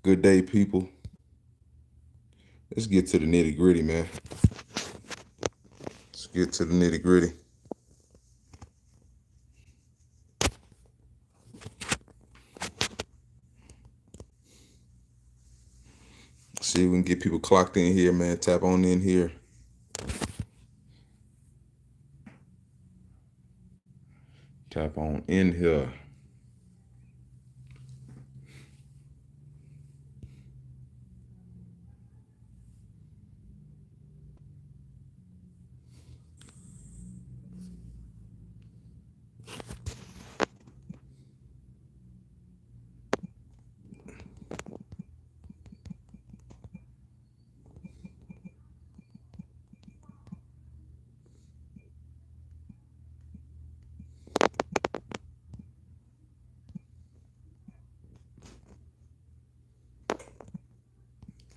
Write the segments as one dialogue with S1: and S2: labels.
S1: Good day, people. Let's get to the nitty gritty, man. Let's get to the nitty gritty. See if we can get people clocked in here, man. Tap on in here. Tap on in here.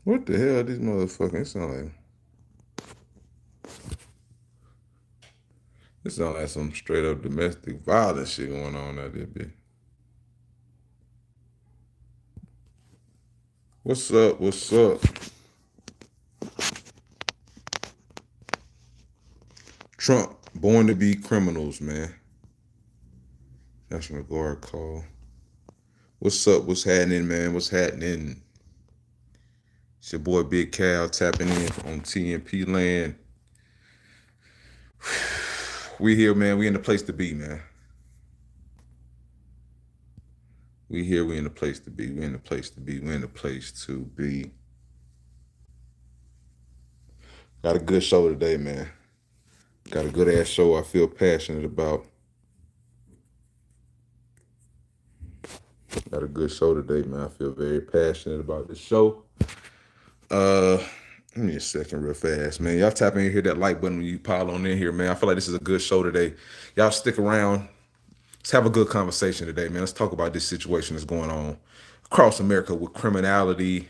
S1: What the hell, these motherfuckers? It sound like some straight up domestic violence shit going on out there, bitch. What's up? What's up? Trump, born to be criminals, man. National Guard call. What's up? What's happening, man? What's happening? It's your boy Big Cal tapping in on TNP land. We here, man. We in the place to be, man. We here. We in the place to be. We in the place to be. We in the place to be. Got a good show today, man. Got a good ass show I feel passionate about. Got a good show today, man. I feel very passionate about this show. Give me a second real fast, man. Y'all tap in here, that like button when you pile on in here, man. I feel like this is a good show today. Y'all stick around. Let's have a good conversation today, man. Let's talk about this situation that's going on across America with criminality,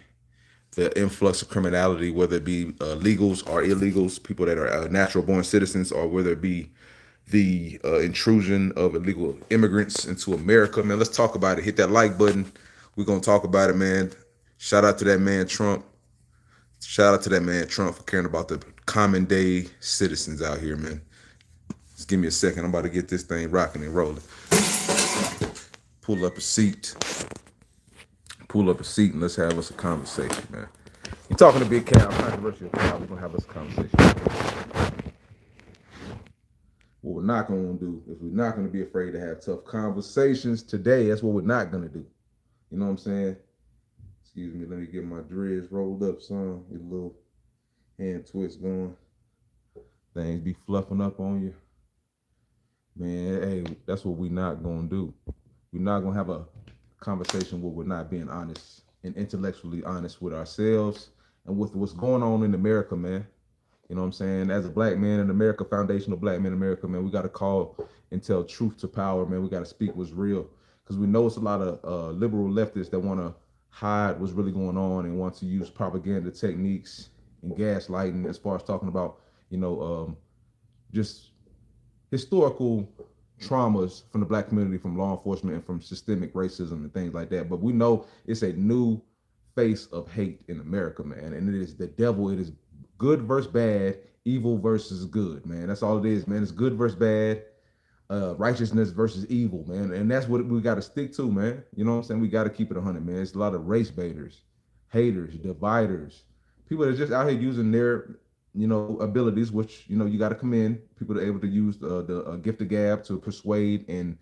S1: the influx of criminality, whether it be legals or illegals, people that are natural born citizens, or whether it be the intrusion of illegal immigrants into America. Man, let's talk about it. Hit that like button. We're going to talk about it, man. Shout out to that man, Trump. Shout out to that man, Trump, for caring about the common day citizens out here, man. Just give me a second. I'm about to get this thing rocking and rolling. Pull up a seat. Pull up a seat and let's have us a conversation, man. You're talking to Big Cal, controversial Cal. We're gonna have us a conversation. What we're not gonna do is we're not gonna be afraid to have tough conversations today. That's what we're not gonna do. You know what I'm saying? Excuse me, let me get my dreads rolled up, son. Get a little hand twist going. Things be fluffing up on you. Man, hey, that's what we're not gonna do. We're not gonna have a conversation where we're not being honest and intellectually honest with ourselves and with what's going on in America, man. You know what I'm saying? As a black man in America, foundational black man in America, man, we got to call and tell truth to power, man. We got to speak what's real because we know it's a lot of liberal leftists that want to hide what's really going on and want to use propaganda techniques and gaslighting as far as talking about, just historical traumas from the black community, from law enforcement, and from systemic racism and things like that. But we know it's a new face of hate in America, man. And it is the devil. It is good versus bad, evil versus good, man. That's all it is, man. It's good versus bad, righteousness versus evil, man. And that's what we got to stick to, man. You know what I'm saying? We got to keep it 100, man. It's a lot of race baiters, haters, dividers, people that are just out here using their abilities, which you got to commend people that are able to use the gift of gab to persuade and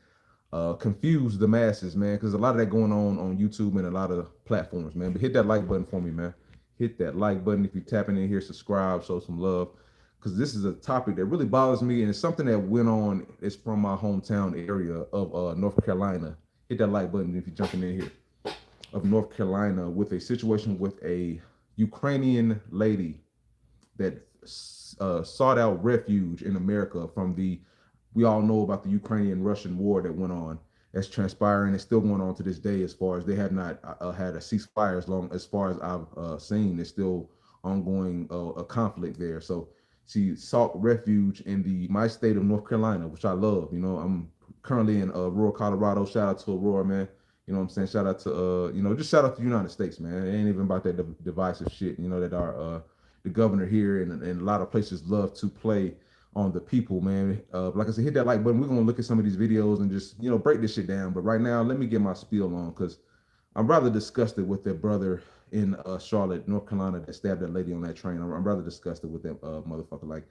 S1: confuse the masses, man, because a lot of that going on YouTube and a lot of platforms, man. But hit that like button for me, man. Hit that like button if you're tapping in here. Subscribe, show some love, because this is a topic that really bothers me, and it's something that went on. It's from my hometown area of North Carolina. Hit that like button if you're jumping in here, of North Carolina, with a situation with a Ukrainian lady that sought out refuge in America from we all know about the Ukrainian-Russian war that went on. That's transpiring. It's still going on to this day, as far as they have not had a ceasefire, as far as I've seen. There's still ongoing a conflict there. So she sought refuge in my state of North Carolina, which I love. I'm currently in rural Colorado. Shout out to Aurora, man. You know what I'm saying? Shout out to just shout out to the United States, man. It ain't even about that divisive shit, that our the governor here and a lot of places love to play on the people, man. Like I said, hit that like button. We're gonna look at some of these videos and just break this shit down. But right now, let me get my spiel on because I'm rather disgusted with that brother in Charlotte, North Carolina, that stabbed that lady on that train. I'm rather disgusted with that motherfucker. Like,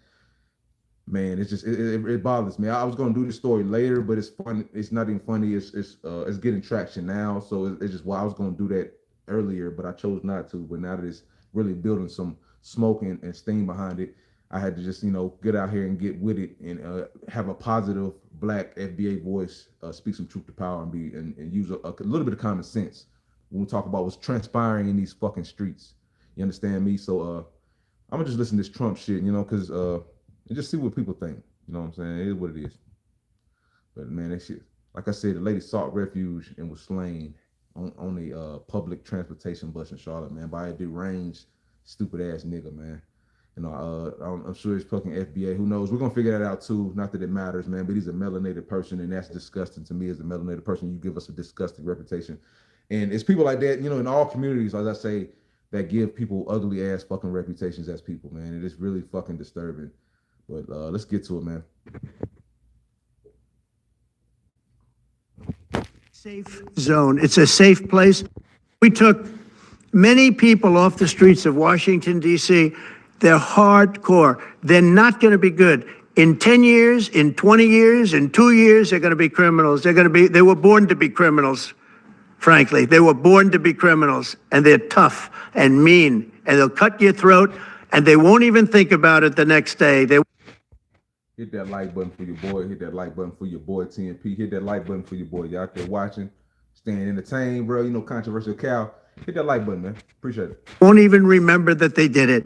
S1: man, it's just it bothers me. I was gonna do this story later, but it's fun. It's not even funny. It's getting traction now, so it's just why I was gonna do that earlier, but I chose not to. But now that it's really building some smoke and steam behind it, I had to just get out here and get with it and have a positive black FBA voice, speak some truth to power, and and use a little bit of common sense when we talk about what's transpiring in these fucking streets. You understand me? So I'm gonna just listen to this Trump shit, because and just see what people think. You know what I'm saying? It is what it is. But man, that shit. Like I said, the lady sought refuge and was slain on a public transportation bus in Charlotte, man, by a deranged, stupid ass nigga, man. I'm sure it's fucking FBA. Who knows? We're gonna figure that out too. Not that it matters, man. But he's a melanated person, and that's disgusting to me. As a melanated person, you give us a disgusting reputation, and it's people like that, in all communities, as I say, that give people ugly ass fucking reputations as people, man. It is really fucking disturbing. But let's get to it, man.
S2: Safe zone. It's a safe place. We took many people off the streets of Washington, D.C. They're hardcore. They're not going to be good. In 10 years, in 20 years, in 2 years, they're going to be criminals. They were born to be criminals, frankly. They were born to be criminals, and they're tough and mean, and they'll cut your throat, and they won't even think about it the next day.
S1: Hit that like button for your boy. Hit that like button for your boy TNP. Hit that like button for your boy. You out there watching, staying entertained, bro. Controversial cow. Hit that like button, man. Appreciate it.
S2: Won't even remember that they did it.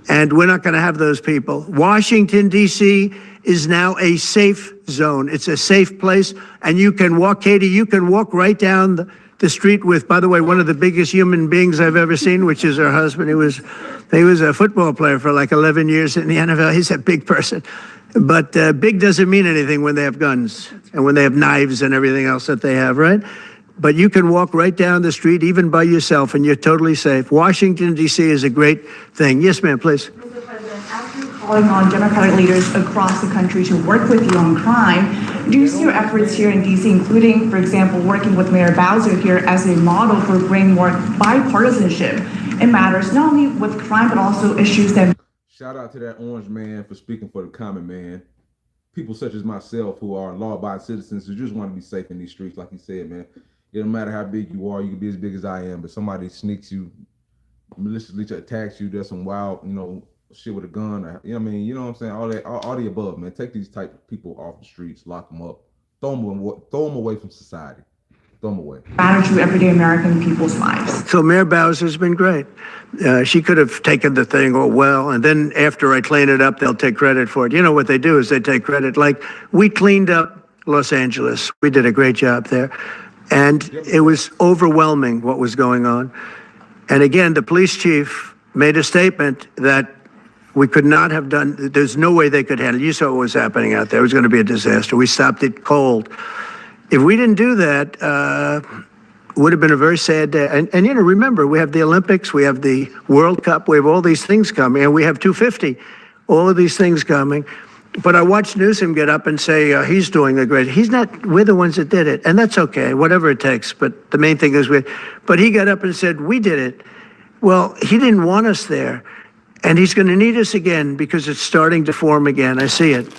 S2: And we're not going to have those people. Washington, D.C. is now a safe zone. It's a safe place. And you can walk, Katie, you can walk right down the street with, by the way, one of the biggest human beings I've ever seen, which is her husband. He was a football player for like 11 years in the NFL. He's a big person. But big doesn't mean anything when they have guns and when they have knives and everything else that they have, right? But you can walk right down the street, even by yourself, and you're totally safe. Washington, D.C. is a great thing. Yes, ma'am, please.
S3: Mr. President, after calling on Democratic leaders across the country to work with you on crime, do you see your efforts here in D.C., including, for example, working with Mayor Bowser here as a model for bringing more bipartisanship in matters not only with crime, but also issues that...
S1: Shout out to that orange man for speaking for the common man. People such as myself who are law-abiding citizens who just want to be safe in these streets, like you said, man. It don't matter how big you are, you can be as big as I am, but somebody sneaks you, maliciously attacks you, does some wild, shit with a gun, or, you know what I'm saying? All the above, man. Take these type of people off the streets, lock them up, throw them away from society. Throw them away.
S3: Matter to everyday American people's lives.
S2: So Mayor Bowser's been great. She could have taken the thing, and then after I clean it up, they'll take credit for it. You know what they do is they take credit. Like, we cleaned up Los Angeles. We did a great job there. And it was overwhelming what was going on. And again, the police chief made a statement that we could not have done, there's no way they could handle it. You saw what was happening out there. It was going to be a disaster. We stopped it cold. If we didn't do that, it would have been a very sad day. And remember, we have the Olympics, we have the World Cup, we have all these things coming, and we have 250, all of these things coming. But I watched Newsom get up and say he's doing a great. He's not. We're the ones that did it, and that's okay. Whatever it takes. But the main thing is But he got up and said we did it. Well, he didn't want us there, and he's going to need us again because it's starting to form again. I see it.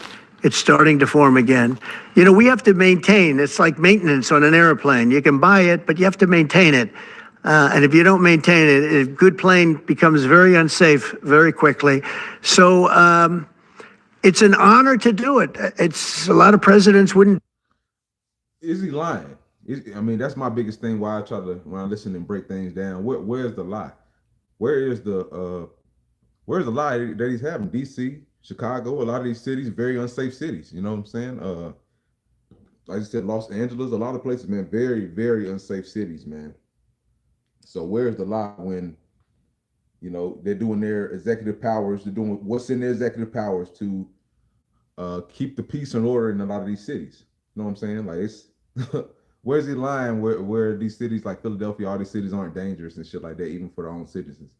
S2: It's starting to form again. We have to maintain. It's like maintenance on an airplane. You can buy it, but you have to maintain it. And if you don't maintain it, a good plane becomes very unsafe very quickly. So. It's an honor to do it. It's a lot of presidents wouldn't.
S1: Is he lying? That's my biggest thing. Why I try to when I listen and break things down. Where's the lie? Where's the lie that he's having? DC, Chicago, a lot of these cities, very unsafe cities. You know what I'm saying? Like I said, Los Angeles, a lot of places, man, very, very unsafe cities, man. So where's the lie when? They're doing their executive powers. They're doing what's in their executive powers to keep the peace and order in a lot of these cities. You know what I'm saying? Like, where's he lying? Where these cities like Philadelphia, all these cities aren't dangerous and shit like that, even for their own citizens.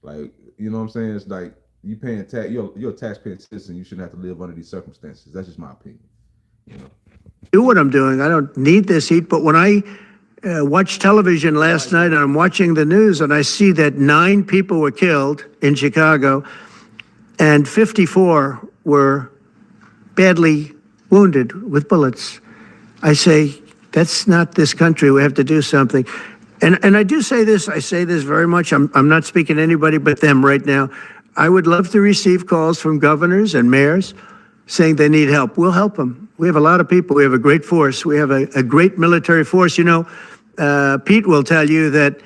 S1: Like, you know what I'm saying? It's like you paying tax. You're a taxpaying citizen. You shouldn't have to live under these circumstances. That's just my opinion. You know.
S2: Do what I'm doing. I don't need this heat, but when I watched television last night and I'm watching the news and I see that 9 people were killed in Chicago and 54 were badly wounded with bullets, I say, that's not this country. We have to do something. And I do say this, I say this very much. I'm not speaking to anybody but them right now. I would love to receive calls from governors and mayors saying they need help. We'll help them. We have a lot of people. We have a great force. We have a great military force. You know, Pete will tell you that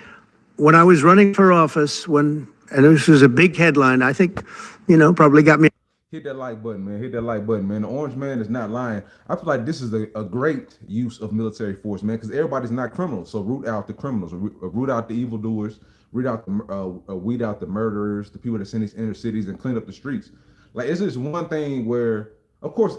S2: when I was running for office, and this was a big headline, I think, you know, probably got me.
S1: Hit that like button, man. Hit that like button, man. The orange man is not lying. I feel like this is a great use of military force, man, because everybody's not criminals. So root out the criminals, root out the evildoers, weed out the murderers, the people that's in these inner cities, and clean up the streets. Like, it's just one thing where, of course,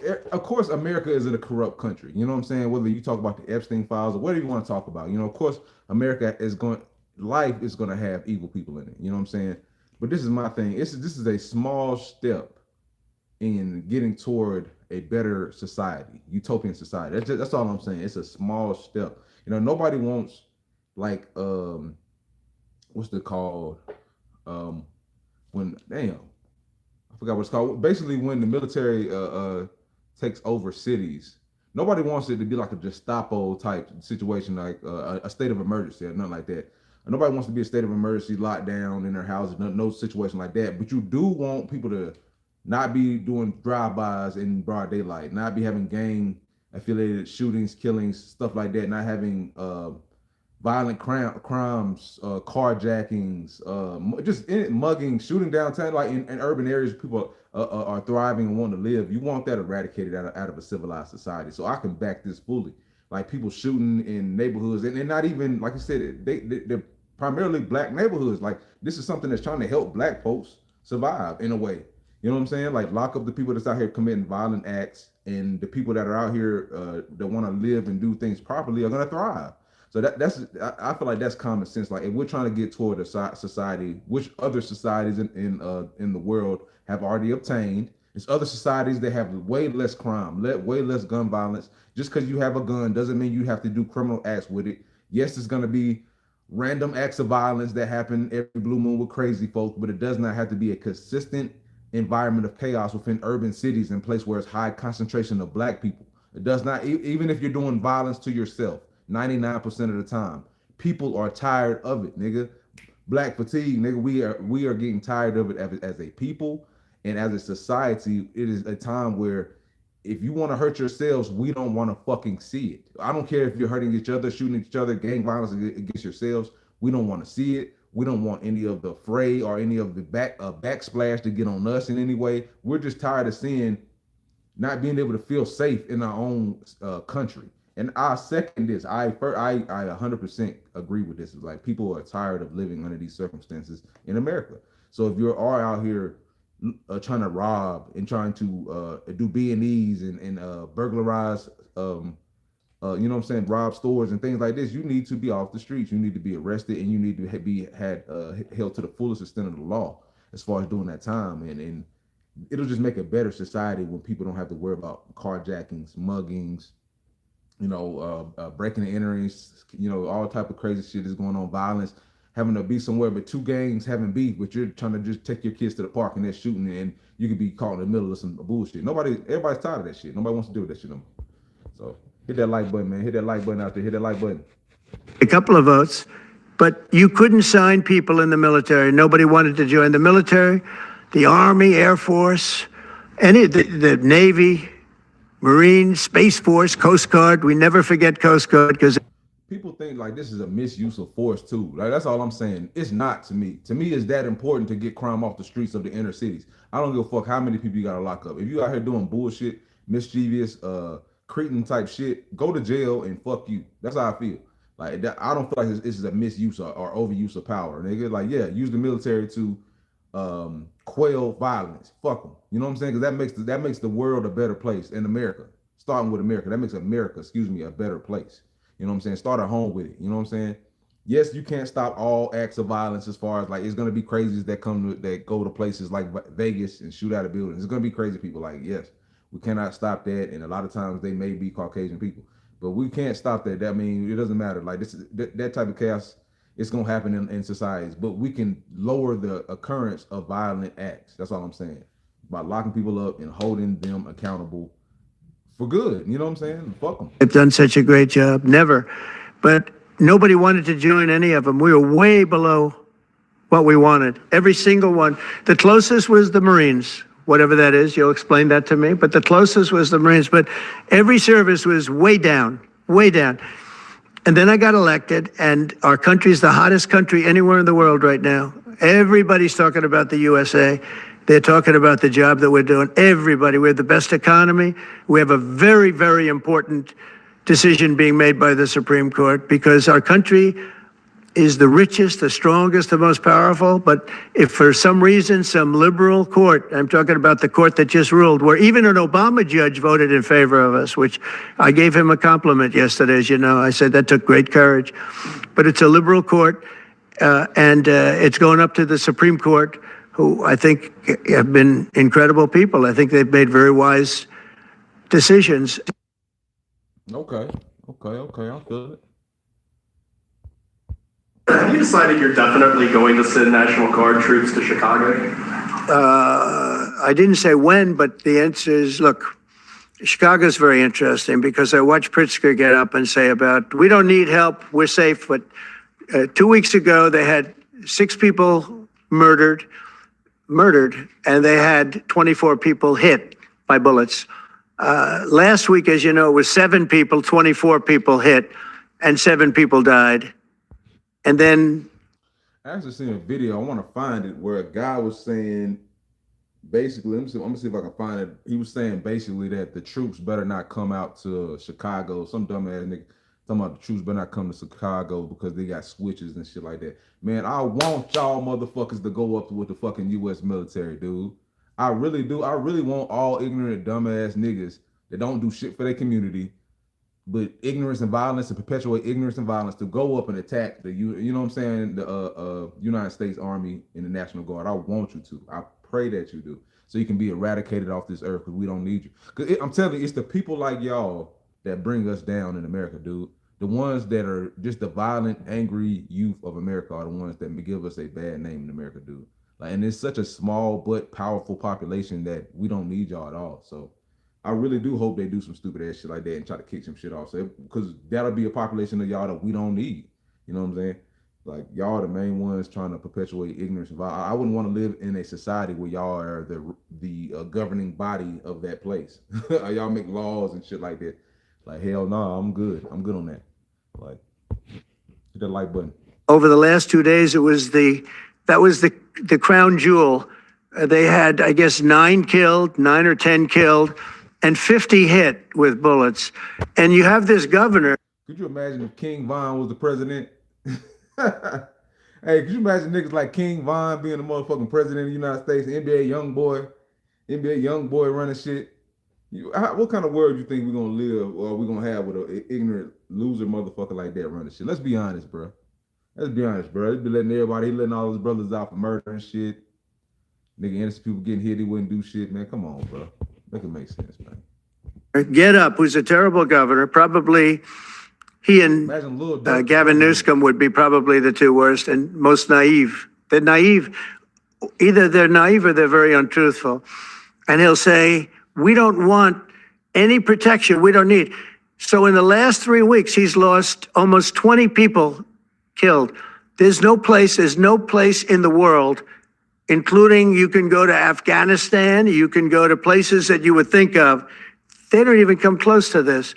S1: America is in a corrupt country. You know what I'm saying? Whether you talk about the Epstein files or whatever you want to talk about, you know, of course, life is going to have evil people in it. You know what I'm saying? But this is my thing. This is a small step in getting toward a better society, utopian society. That's all I'm saying. It's a small step. You know, nobody wants like what's it called? When I forgot what it's called. Basically, when the military takes over cities, nobody wants it to be like a Gestapo type situation, like a state of emergency or nothing like that. Nobody wants to be a state of emergency, locked down in their houses, no situation like that. But you do want people to not be doing drive-bys in broad daylight, not be having gang affiliated shootings, killings, stuff like that, not having violent crimes, carjackings, just mugging, shooting downtown, like in urban areas people are thriving and want to live. You want that eradicated out of a civilized society. So I can back this fully. Like people shooting in neighborhoods, and not even, like I said, they're primarily black neighborhoods. Like this is something that's trying to help black folks survive in a way. You know what I'm saying? Like lock up the people that's out here committing violent acts, and the people that are out here that want to live and do things properly are going to thrive. So I feel like that's common sense. Like if we're trying to get toward a society, which other societies in the world have already obtained, it's other societies that have way less crime, way less gun violence. Just because you have a gun doesn't mean you have to do criminal acts with it. Yes, it's going to be random acts of violence that happen every blue moon with crazy folks, but it does not have to be a consistent environment of chaos within urban cities and place where it's high concentration of black people. It does not, even if you're doing violence to yourself, 99% of the time, people are tired of it, nigga. Black fatigue, nigga. We are getting tired of it as a people and as a society. It is a time where if you want to hurt yourselves, we don't want to fucking see it. I don't care if you're hurting each other, shooting each other, gang violence against yourselves. We don't want to see it. We don't want any of the fray or any of the backsplash to get on us in any way. We're just tired of seeing not being able to feel safe in our own country. And I second this. I 100% agree with this. It's like people are tired of living under these circumstances in America. So if you are out here trying to rob and trying to do B&Es and burglarize, you know what I'm saying, rob stores and things like this, you need to be off the streets. You need to be arrested, and you need to be held to the fullest extent of the law as far as doing that time. And it'll just make a better society when people don't have to worry about carjackings, muggings, you know, breaking and enterings, you know, all type of crazy shit is going on, violence, having to be somewhere but two gangs having beef, but you're trying to just take your kids to the park and they're shooting, and you could be caught in the middle of some bullshit. Everybody's tired of that shit. Nobody wants to deal with that shit no more. So hit that like button, man. Hit that like button out there. Hit that like button.
S2: A couple of votes, but you couldn't sign people in the military. Nobody wanted to join the military, the Army, Air Force, the Navy, Marine, Space Force, Coast Guard. We never forget Coast Guard because
S1: people think like this is a misuse of force too. Like that's all I'm saying. It's not to me. To me, it's that important to get crime off the streets of the inner cities. I don't give a fuck how many people you gotta lock up. If you out here doing bullshit, mischievous, cretin type shit, go to jail and fuck you. That's how I feel. Like that, I don't feel like this is a misuse or overuse of power, nigga. Like yeah, use the military to quell violence. Fuck them. You know what I'm saying? Because that makes the world a better place in America. Starting with America, that makes America, a better place. You know what I'm saying? Start at home with it. You know what I'm saying? Yes, you can't stop all acts of violence as far as like it's gonna be crazies that that go to places like Vegas and shoot out of buildings. It's gonna be crazy people. Like yes, we cannot stop that, and a lot of times they may be Caucasian people, but we can't stop that. That means it doesn't matter. Like this, that type of chaos, it's gonna happen in societies, but we can lower the occurrence of violent acts. That's all I'm saying. By locking people up and holding them accountable for good. You know what I'm saying? Fuck them.
S2: They've done such a great job. Never. But nobody wanted to join any of them. We were way below what we wanted. Every single one. The closest was the Marines, whatever that is. You'll explain that to me. But the closest was the Marines. But every service was way down, way down. And then I got elected, and our country's the hottest country anywhere in the world right now. Everybody's talking about the USA. They're talking about the job that we're doing. Everybody, we have the best economy. We have a very, very important decision being made by the Supreme Court because our country is the richest, the strongest, the most powerful. But if for some reason, some liberal court, I'm talking about the court that just ruled, where even an Obama judge voted in favor of us, which I gave him a compliment yesterday, as you know. I said that took great courage. But it's a liberal court, and it's going up to the Supreme Court, who I think have been incredible people. I think they've made very wise decisions.
S1: Okay. I feel it.
S4: Have you decided you're definitely going to send National Guard troops to Chicago?
S2: I didn't say when, but the answer is, look, Chicago's very interesting because I watched Pritzker get up and say about, we don't need help, we're safe. But 2 weeks ago, they had 6 people murdered, and they had 24 people hit by bullets. Last week, as you know, it was 7 people, 24 people hit, and 7 people died. And then
S1: I actually seen a video. I want to find it where a guy was saying, basically, I'm gonna see if I can find it. He was saying basically that the troops better not come out to Chicago. Some dumbass nigga talking about the troops better not come to Chicago because they got switches and shit like that. Man, I want y'all motherfuckers to go up with the fucking U.S. military, dude. I really do. I really want all ignorant, dumbass niggas that don't do shit for their community, but ignorance and violence and perpetuate ignorance and violence to go up and attack the you know what I'm saying, the United States Army and the National Guard. I want you to. I pray that you do, so you can be eradicated off this earth because we don't need you. Because I'm telling you, it's the people like y'all that bring us down in America, dude. The ones that are just the violent, angry youth of America are the ones that give us a bad name in America, dude. Like, and it's such a small but powerful population that we don't need y'all at all. So I really do hope they do some stupid ass shit like that and try to kick some shit off. So because that'll be a population of y'all that we don't need. You know what I'm saying? Like y'all are the main ones trying to perpetuate ignorance and violence. I wouldn't want to live in a society where y'all are the governing body of that place. Y'all make laws and shit like that. Like hell no, I'm good. I'm good on that. Like hit that like button.
S2: over the last 2 days, that was the crown jewel. They had, I guess, 9 or 10 killed, and 50 hit with bullets. And you have this governor.
S1: Could you imagine if King Von was the president? Hey, could you imagine niggas like King Von being the motherfucking president of the United States, NBA young boy running shit? What kind of world you think we're gonna live or we're gonna have with an ignorant loser motherfucker like that running shit? Let's be honest, bro. He be letting all his brothers out for murder and shit. Nigga, innocent people getting hit, he wouldn't do shit, man. Come on, bro. Make it make sense, man.
S2: Get Up, who's a terrible governor, probably he and Gavin Newsom would be probably the 2 worst and most naive. They're naive. Either they're naive or they're very untruthful. And he'll say, we don't want any protection. We don't need. So in the last 3 weeks, he's lost almost 20 people killed. There's no place in the world, including you can go to Afghanistan, you can go to places that you would think of. They don't even come close to this.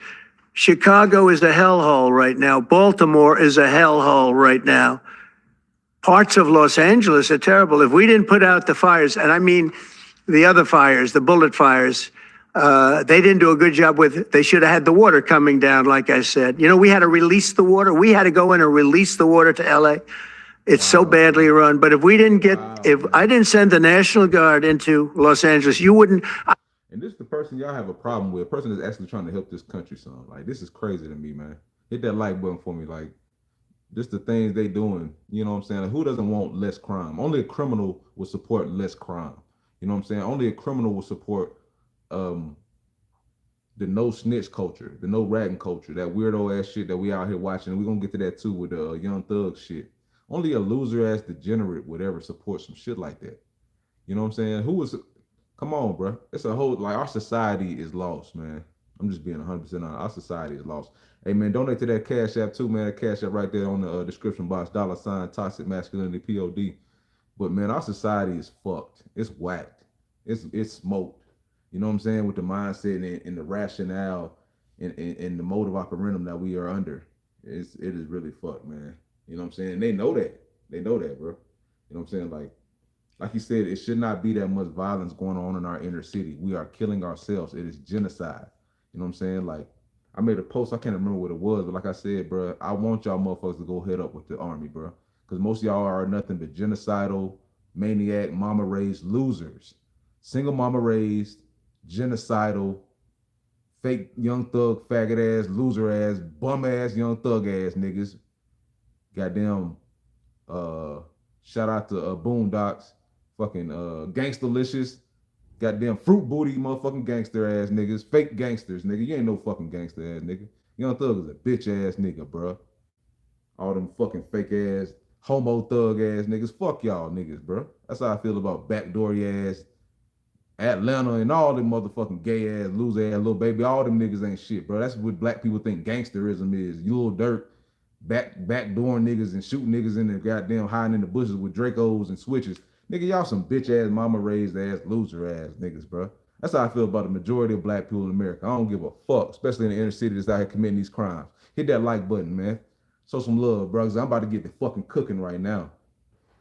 S2: Chicago is a hellhole right now. Baltimore is a hellhole right now. Parts of Los Angeles are terrible. If we didn't put out the fires, and I mean the other fires, the bullet fires, they didn't do a good job with, they should have had the water coming down, like I said. You know, we had to release the water. We had to go in and release the water to LA. It's so badly run. But if we didn't get, if I didn't send the National Guard into Los Angeles, you wouldn't.
S1: And this is the person y'all have a problem with, a person that's actually trying to help this country, son. Like, this is crazy to me, man. Hit that like button for me. Like, just the things they doing. You know what I'm saying? Like, who doesn't want less crime? Only a criminal would support less crime. You know what I'm saying? Only a criminal will support um the no snitch culture, the no ratting culture, that weirdo ass shit that we out here watching. We're gonna get to that too with the young thug shit. Only a loser ass degenerate would ever support some shit like that. You know what I'm saying? Who was come on, bro. It's a whole like our society is lost, man. I'm just being 100% honest. Our society is lost. Hey man, donate to that Cash App too, man. That Cash App right there on the description box, $ toxic masculinity POD. But man, our society is fucked. It's whacked. It's smoked. You know what I'm saying? With the mindset and the rationale and the motive operandum that we are under. It is really fucked, man. You know what I'm saying? And they know that. They know that, bro. You know what I'm saying? Like you said, it should not be that much violence going on in our inner city. We are killing ourselves. It is genocide. You know what I'm saying? Like, I made a post, I can't remember what it was, but like I said, bro, I want y'all motherfuckers to go head up with the army, bro. Because most of y'all are nothing but genocidal, maniac, mama raised losers. Single mama raised, genocidal, fake young thug, faggot ass, loser ass, bum ass, young thug ass niggas. Goddamn, shout out to Boondocks, fucking Gangsterlicious, goddamn fruit booty motherfucking gangster ass niggas, fake gangsters, nigga. You ain't no fucking gangster ass nigga. Young Thug is a bitch ass nigga, bro. All them fucking fake ass, homo thug ass niggas. Fuck y'all niggas, bro. That's how I feel about backdoory ass Atlanta and all them motherfucking gay ass, loser ass little baby. All them niggas ain't shit, bro. That's what black people think gangsterism is. You little dirt, backdooring niggas and shooting niggas in the goddamn hiding in the bushes with Dracos and switches. Nigga, y'all some bitch ass, mama raised ass, loser ass niggas, bro. That's how I feel about the majority of black people in America. I don't give a fuck, especially in the inner city that's out here committing these crimes. Hit that like button, man. Show some love, bro, because I'm about to get the fucking cooking right now.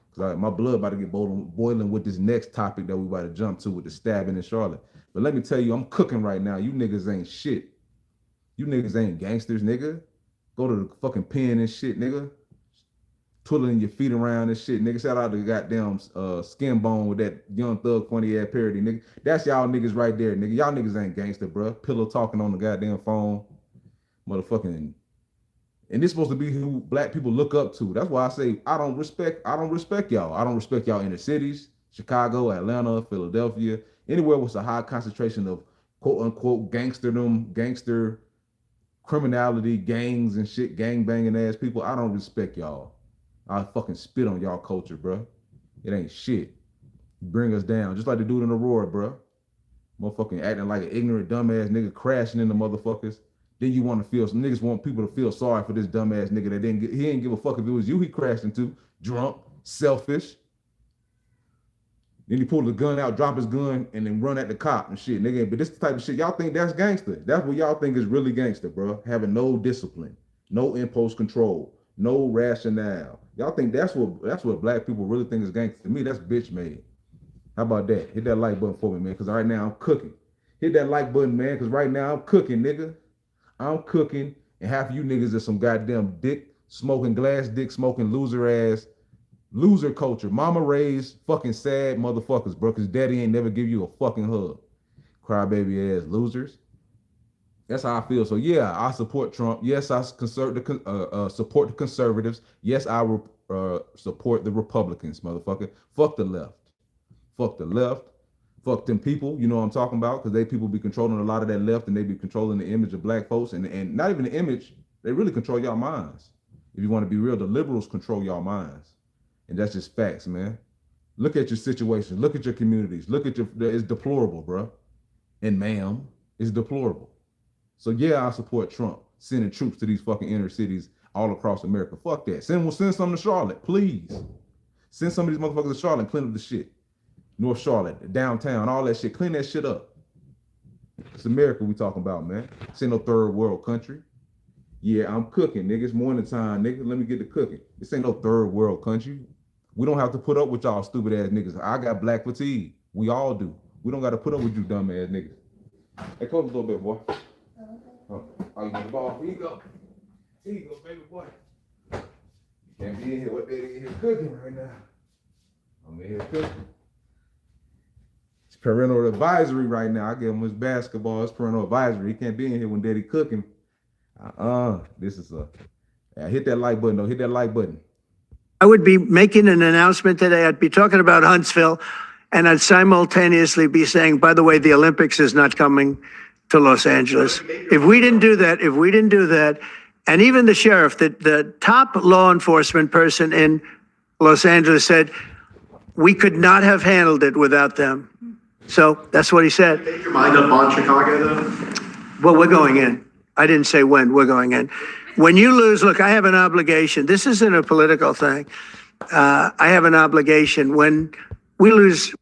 S1: Because my blood about to get boiling with this next topic that we about to jump to with the stabbing in Charlotte. But let me tell you, I'm cooking right now. You niggas ain't shit. You niggas ain't gangsters, nigga. Go to the fucking pen and shit, nigga. Twiddling your feet around and shit, nigga. Shout out to goddamn Skin Bone with that Young Thug funny ass parody, nigga. That's y'all niggas right there, nigga. Y'all niggas ain't gangster, bro. Pillow talking on the goddamn phone. Motherfucking. And this supposed to be who black people look up to. That's why I say I don't respect y'all. I don't respect y'all inner cities, Chicago, Atlanta, Philadelphia, anywhere with a high concentration of quote unquote gangster criminality, gangs and shit, gang banging ass people. I don't respect y'all. I fucking spit on y'all culture, bro. It ain't shit. You bring us down, just like the dude in Aurora, bro. Motherfucking acting like an ignorant dumbass nigga crashing into motherfuckers. Then you want to feel some niggas want people to feel sorry for this dumbass nigga that he didn't give a fuck if it was you he crashed into, drunk, selfish. Then he pulled the gun out, drop his gun, and then run at the cop and shit, nigga. But this the type of shit y'all think that's gangster. That's what y'all think is really gangster, bro. Having no discipline, no impulse control, no rationale. Y'all think that's what black people really think is gangster. To me, that's bitch made. How about that? Hit that like button for me, man, because right now I'm cooking. Hit that like button, man, because right now I'm cooking, nigga. I'm cooking, and half of you niggas are some goddamn dick smoking, loser culture. Mama raised fucking sad motherfuckers, bro, because daddy ain't never give you a fucking hug. Crybaby ass losers. That's how I feel. So yeah, I support Trump. Yes, I support the conservatives. Yes, I support the Republicans, motherfucker. Fuck the left. Fuck the left. Fuck them people, you know what I'm talking about, because they people be controlling a lot of that left, and they be controlling the image of black folks, and not even the image, they really control y'all minds. If you want to be real, the liberals control y'all minds, and that's just facts, man. Look at your situation, look at your communities, look at it's deplorable, bro, and ma'am, it's deplorable. So yeah, I support Trump sending troops to these fucking inner cities all across America. Fuck that. Send some to Charlotte, please. Send some of these motherfuckers to Charlotte and clean up the shit. North Charlotte, downtown, all that shit. Clean that shit up. It's America we talking about, man. This ain't no third world country. Yeah, I'm cooking, nigga. It's morning time, nigga. Let me get to cooking. This ain't no third world country. We don't have to put up with y'all stupid ass niggas. I got black fatigue. We all do. We don't got to put up with you dumb ass niggas. Hey, come a little bit, boy. Oh, you got the ball? Here you go. Here you go, baby boy. You can't be in here. What daddy in here cooking right now? I'm in here cooking. It's parental advisory right now. I give him his basketball. It's parental advisory. He can't be in here when daddy cooking. This is a hit that like button though. Hit that like button.
S2: I would be making an announcement today. I'd be talking about Huntsville, and I'd simultaneously be saying, by the way, the Olympics is not coming to Los Angeles. If we didn't do that, and even the sheriff, the top law enforcement person in Los Angeles said, we could not have handled it without them. So that's what he said.
S4: Make your mind up on Chicago, though?
S2: Well, we're going in. I didn't say when, we're going in. When you lose, look, I have an obligation. This isn't a political thing. I have an obligation. When we lose.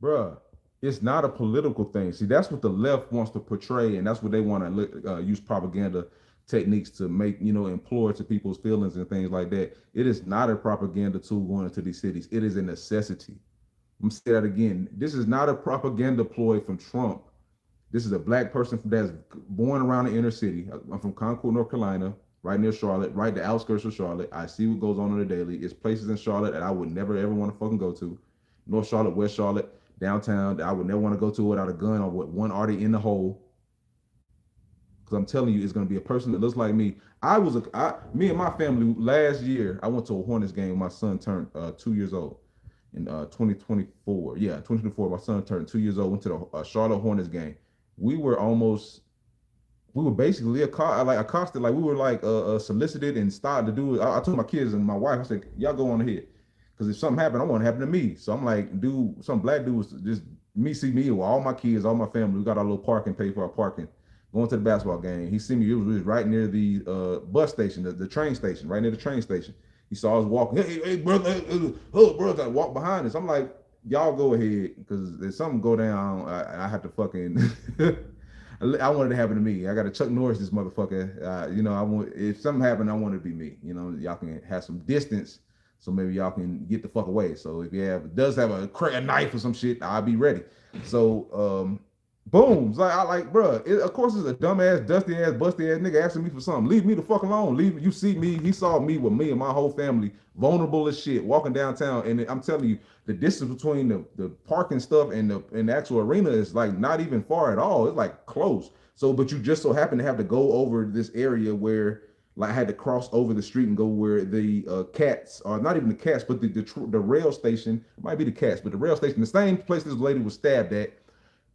S1: Bruh, it's not a political thing. See, that's what the left wants to portray, and that's what they want to use propaganda techniques to make, implore to people's feelings and things like that. It is not a propaganda tool going into these cities. It is a necessity. I'm gonna say that again. This is not a propaganda ploy from Trump. This is a black person that's born around the inner city. I'm from Concord, North Carolina, right near Charlotte, right the outskirts of Charlotte. I see what goes on the daily. It's places in Charlotte that I would never ever want to fucking go to. North Charlotte, West Charlotte, downtown that I would never want to go to without a gun or with one arty in the hole. Because I'm telling you, it's going to be a person that looks like me. Me and my family last year, I went to a Hornets game when my son turned 2 years old in 2024. Yeah, 2024. My son turned 2 years old. Went to the Charlotte Hornets game. We were basically accosted, like we were like solicited and started to do it. I told my kids and my wife, I said, y'all go on ahead. Because if something happened, I want it to happen to me. So I'm like, dude, some black dude was just see me with all my kids, all my family. We got our little parking, paid for our parking, going to the basketball game. He see me, it was right near the bus station, the train station, right near the train station. He saw us walking, hey, brother, brother, I walk behind us. I'm like, y'all go ahead, because if something go down, I have to fucking, I wanted it to happen to me. I got to Chuck Norris this motherfucker. If something happened, I want it to be me. Y'all can have some distance, so maybe y'all can get the fuck away. So if you does have a knife or some shit, I'll be ready. So, boom. Bro, of course it's a dumbass, dusty ass, busty ass nigga asking me for something. Leave me the fuck alone. You see me, he saw me with me and my whole family, vulnerable as shit, walking downtown. And I'm telling you, the distance between the parking stuff and the actual arena is like not even far at all. It's like close. So, but you just so happen to have to go over this area where, like, I had to cross over the street and go where the cats, or not even the cats, but the rail station, it might be the cats, but the rail station, the same place this lady was stabbed at.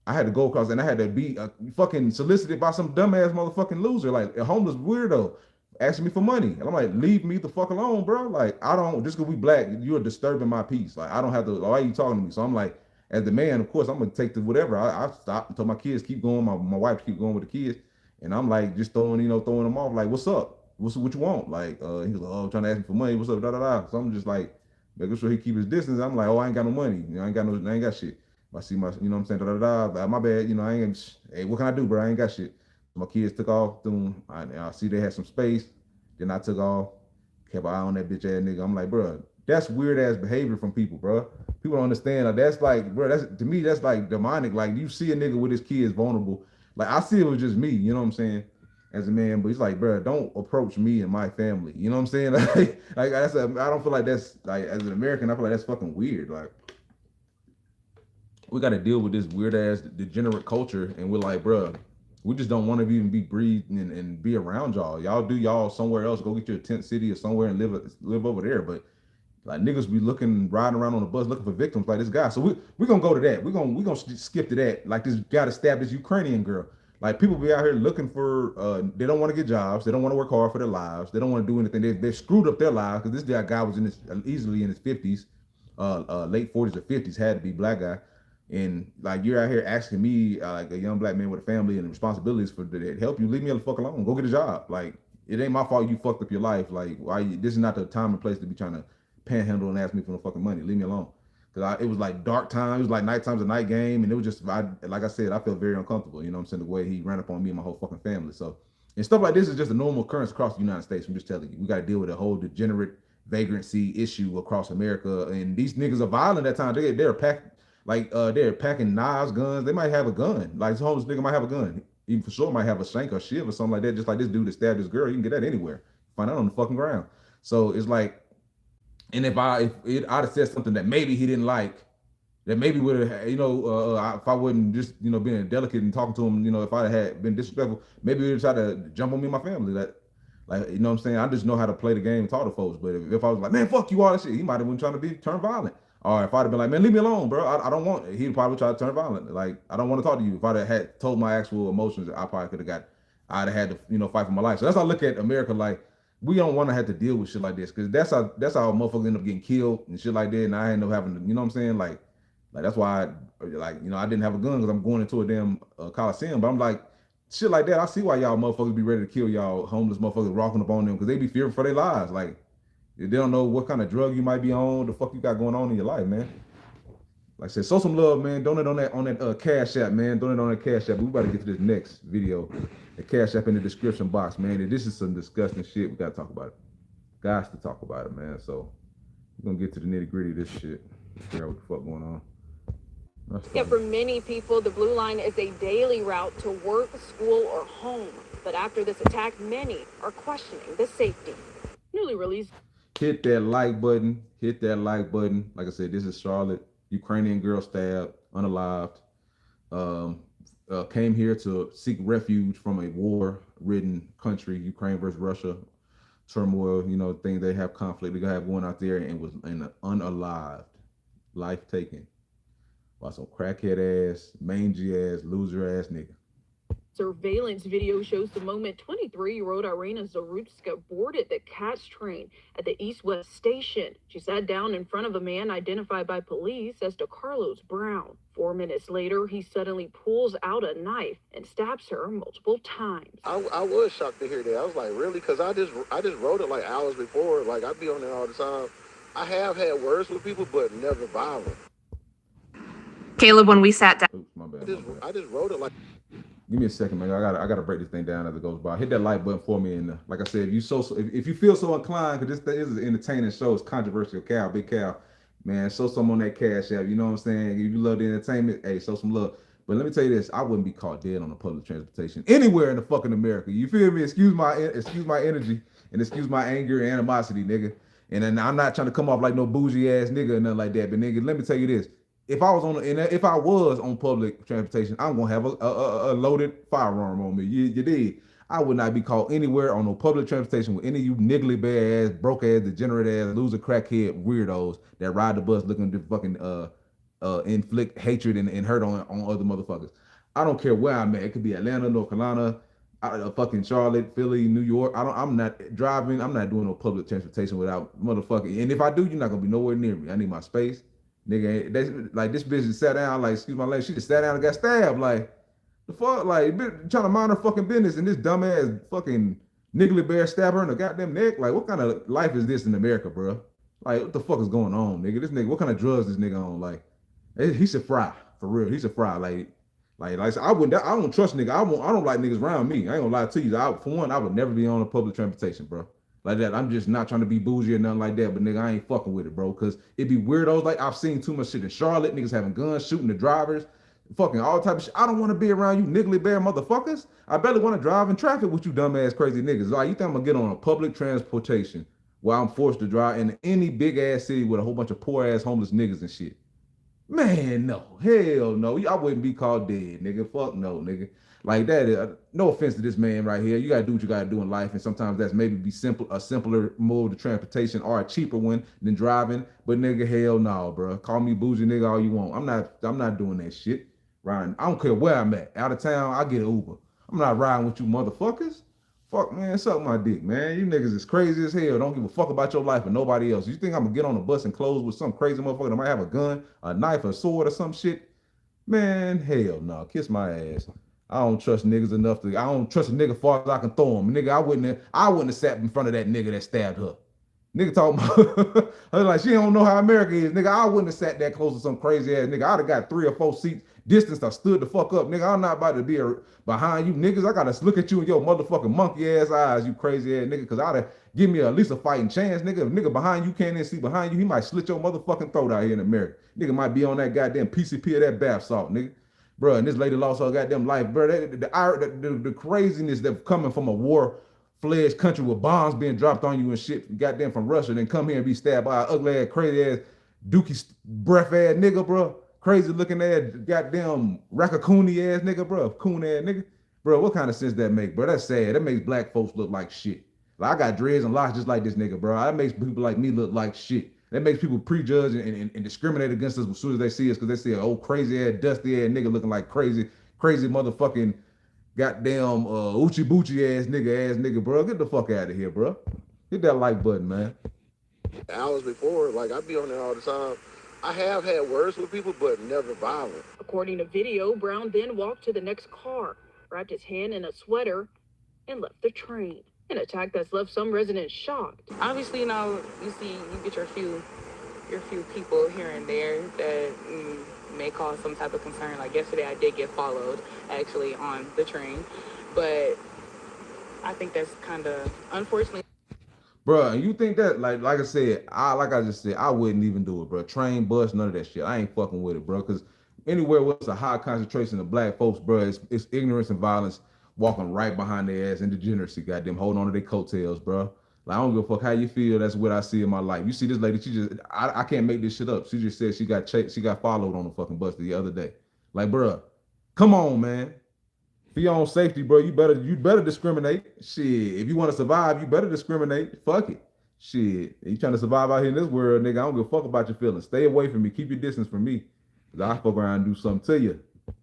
S1: I had to go across, and I had to be fucking solicited by some dumbass motherfucking loser, like a homeless weirdo, asking me for money. And I'm like, leave me the fuck alone, bro. Like, I don't, just because we black, you're disturbing my peace. Like, I don't have to, why are you talking to me? So I'm like, as the man, of course, I'm going to take the whatever. I stopped and told my kids keep going, my wife keep going with the kids. And I'm like, just throwing them off, like, what's up? What you want? Like, he was like, oh, trying to ask me for money. What's up? Da da da. So I'm just like, making sure he keep his distance. I'm like, oh, I ain't got no money. I ain't got shit. I see my, what I'm saying, da da da. My bad. I ain't. Hey, what can I do, bro? I ain't got shit. My kids took off. I see they had some space. Then I took off. Kept an eye on that bitch ass nigga. I'm like, bro, that's weird ass behavior from people, bro. People don't understand. Like, that's like, bro, that's to me, that's like demonic. Like, you see a nigga with his kids vulnerable. Like, I see it was just me. You know what I'm saying? As a man, but he's like, bro, don't approach me and my family. You know what I'm saying? I don't feel like that's, like, as an American, I feel like that's fucking weird. Like, we got to deal with this weird ass degenerate culture, and we're like, bro, we just don't want to even be breathed and be around y'all. Y'all do y'all somewhere else. Go get your tent city or somewhere and live over there. But like, niggas be riding around on the bus looking for victims like this guy. So we're gonna go to that. We're gonna skip to that. Like, this guy that stabbed this Ukrainian girl. Like, people be out here looking for, they don't want to get jobs. They don't want to work hard for their lives. They don't want to do anything. They've screwed up their lives, because this guy was easily in his 50s, late 40s or 50s, had to be, black guy. And like, you're out here asking me, like a young black man with a family and responsibilities to help you, leave me the fuck alone. Go get a job. Like, it ain't my fault you fucked up your life. Like, this is not the time and place to be trying to panhandle and ask me for no fucking money. Leave me alone. Because it was like dark time. It was like night time's a night game. And it was just, like I said, I felt very uncomfortable. You know what I'm saying? The way he ran up on me and my whole fucking family. So, and stuff like this is just a normal occurrence across the United States. I'm just telling you. We got to deal with a whole degenerate vagrancy issue across America. And these niggas are violent at times. They're packing knives, guns. They might have a gun. Like, this homeless nigga might have a gun. Even for sure might have a shank or shiv or something like that. Just like this dude that stabbed this girl. You can get that anywhere. Find out on the fucking ground. So it's like, and if I'd have said something that maybe he didn't like, that maybe would have, if I wouldn't just, being delicate and talking to him, if I had been disrespectful, maybe he would try to jump on me and my family. Like, you know what I'm saying? I just know how to play the game and talk to folks. But if I was like, man, fuck you, all that shit, he might have been trying to turn violent. Or if I'd have been like, man, leave me alone, bro. I don't want it. He'd probably try to turn violent. Like, I don't want to talk to you. If I'd have had told my actual emotions, I probably could have I'd have had to, fight for my life. So that's how I look at America. Like, we don't want to have to deal with shit like this. Cause that's how motherfuckers end up getting killed and shit like that. And I end up having to, you know what I'm saying? Like that's why I didn't have a gun because I'm going into a damn coliseum. But I'm like, shit like that. I see why y'all motherfuckers be ready to kill y'all homeless motherfuckers walking up on them because they be fearing for their lives. Like they don't know what kind of drug you might be on, the fuck you got going on in your life, man. Like I said, show some love, man. Donate on that Cash App, man. Donate on that Cash App. We about to get to this next video. The Cash App in the description box, man. And this is some disgusting shit. We gotta talk about it. Guys to talk about it, man. So we're gonna get to the nitty gritty of this shit. Figure out what the fuck going on.
S5: Yeah, for many people, the Blue Line is a daily route to work, school, or home. But after this attack, many are questioning the safety. Newly released.
S1: Hit that like button. Hit that like button. Like I said, this is Charlotte. Ukrainian girl stabbed, unalived. Came here to seek refuge from a war-ridden country, Ukraine versus Russia. Turmoil, things they have conflict, they have going out there, and was unalived, life taken by some crackhead ass, mangy ass, loser ass nigga.
S5: Surveillance video shows the moment 23-year-old Irina Zarutska boarded the CATS train at the East-West station. She sat down in front of a man identified by police as DeCarlos Brown. 4 minutes later, he suddenly pulls out a knife and stabs her multiple times.
S6: I was shocked to hear that. I was like, really? Because I just wrote it like hours before. Like, I be on there all the time. I have had words with people, but never violent.
S7: Caleb, when we sat down.
S1: Oops, my bad.
S6: I just wrote it like.
S1: Give me a second, man. I gotta break this thing down as it goes by. Hit that like button for me, and like I said, if you feel so inclined, because this is an entertaining show, it's controversial. Big Cal, man, show some on that Cash App. You know what I'm saying? If you love the entertainment, hey, show some love. But let me tell you this: I wouldn't be caught dead on the public transportation anywhere in the fucking America. You feel me? Excuse my energy and excuse my anger and animosity, nigga. And then I'm not trying to come off like no bougie ass nigga or nothing like that. But nigga, let me tell you this. If I was on public transportation, I'm gonna have a loaded firearm on me. You did. I would not be caught anywhere on no public transportation with any of you niggly bear ass, broke ass, degenerate ass, loser crackhead weirdos that ride the bus looking to fucking inflict hatred and hurt on other motherfuckers. I don't care where I'm at. It could be Atlanta, North Carolina, fucking Charlotte, Philly, New York. I'm not driving. I'm not doing no public transportation without motherfucking. And if I do, you're not gonna be nowhere near me. I need my space. Nigga, like this bitch just sat down, like, excuse my language, she just sat down and got stabbed. Like, the fuck, like, bitch trying to mind her fucking business and this dumbass fucking niggly bear stab her in the goddamn neck. Like, what kind of life is this in America, bro? Like, what the fuck is going on, nigga? This nigga, what kind of drugs this nigga on? Like, he should fry, for real. He should fry. Like I said, I don't trust nigga. I don't like niggas around me. I ain't gonna lie to you. For one, I would never be on a public transportation, bro. Like that. I'm just not trying to be bougie or nothing like that, but nigga, I ain't fucking with it, bro. Cause it be weirdos. Like I've seen too much shit in Charlotte, niggas having guns, shooting the drivers, fucking all type of shit. I don't want to be around you niggly bear motherfuckers. I barely want to drive in traffic with you dumbass crazy niggas. Like you think I'm gonna get on a public transportation while I'm forced to drive in any big ass city with a whole bunch of poor ass homeless niggas and shit? Man, no, hell no. I wouldn't be called dead, nigga. Fuck no, nigga. Like that. No offense to this man right here. You gotta do what you gotta do in life, and sometimes that's maybe a simpler mode of transportation or a cheaper one than driving. But nigga, hell no, bro. Call me bougie nigga all you want. I'm not doing that shit. Riding. I don't care where I'm at. Out of town, I get an Uber. I'm not riding with you motherfuckers. Fuck, man, suck my dick, man. You niggas is crazy as hell. Don't give a fuck about your life and nobody else. You think I'm gonna get on a bus and close with some crazy motherfucker that might have a gun, a knife, a sword, or some shit? Man, hell no. Kiss my ass. I don't trust niggas enough I don't trust a nigga far as I can throw him. Nigga, I wouldn't have sat in front of that nigga that stabbed her. Nigga talking about her like she don't know how America is. Nigga, I wouldn't have sat that close to some crazy ass nigga. I'd have got 3 or 4 seats distance. I stood the fuck up. Nigga, I'm not about to be behind you niggas. I gotta look at you in your motherfucking monkey ass eyes, you crazy ass nigga, cause I'd have give me at least a fighting chance. Nigga, if nigga behind you can't even see behind you, he might slit your motherfucking throat out here in America. Nigga might be on that goddamn PCP of that bath salt, nigga. Bro, and this lady lost her goddamn life, bro. The craziness that's coming from a war-fledged country with bombs being dropped on you and shit, goddamn from Russia, then come here and be stabbed by an ugly ass, crazy ass, dookie breath ass nigga, bro. crazy looking ass, goddamn raccoony ass nigga, bro, coon ass nigga, bro. What kind of sense that make, bro? That's sad. That makes black folks look like shit. Like I got dreads and locks just like this nigga, bro. That makes people like me look like shit. That makes people prejudge and discriminate against us as soon as they see us because they see an old crazy ass, dusty ass nigga looking like crazy motherfucking goddamn oochie boochie ass nigga, bro. Get the fuck out of here, bro. Hit that like button, man.
S6: Hours before, like I be on there all the time. I have had words with people, but never violent.
S5: According to video, Brown then walked to the next car, wrapped his hand in a sweater, and left the train. An attack that's left some residents shocked.
S8: Obviously, you know, you get your few people here and there that may cause some type of concern. Like yesterday, I did get followed actually on the train, but I think that's kind of unfortunately.
S1: Bro, and you think that like I said, I just said, I wouldn't even do it, bro. Train, bus, none of that shit. I ain't fucking with it, bro. Because anywhere where it's a high concentration of black folks, bro, it's ignorance and violence walking right behind their ass and degeneracy, goddamn, holding on to their coattails, bro. Like, I don't give a fuck how you feel. That's what I see in my life. You see this lady, I can't make this shit up. She just said she got followed on the fucking bus the other day. Like, bro, come on, man. For your own safety, bro, you better discriminate. Shit, if you want to survive, you better discriminate. Fuck it. Shit, you trying to survive out here in this world, nigga, I don't give a fuck about your feelings. Stay away from me. Keep your distance from me. Because I fuck around and do something to you.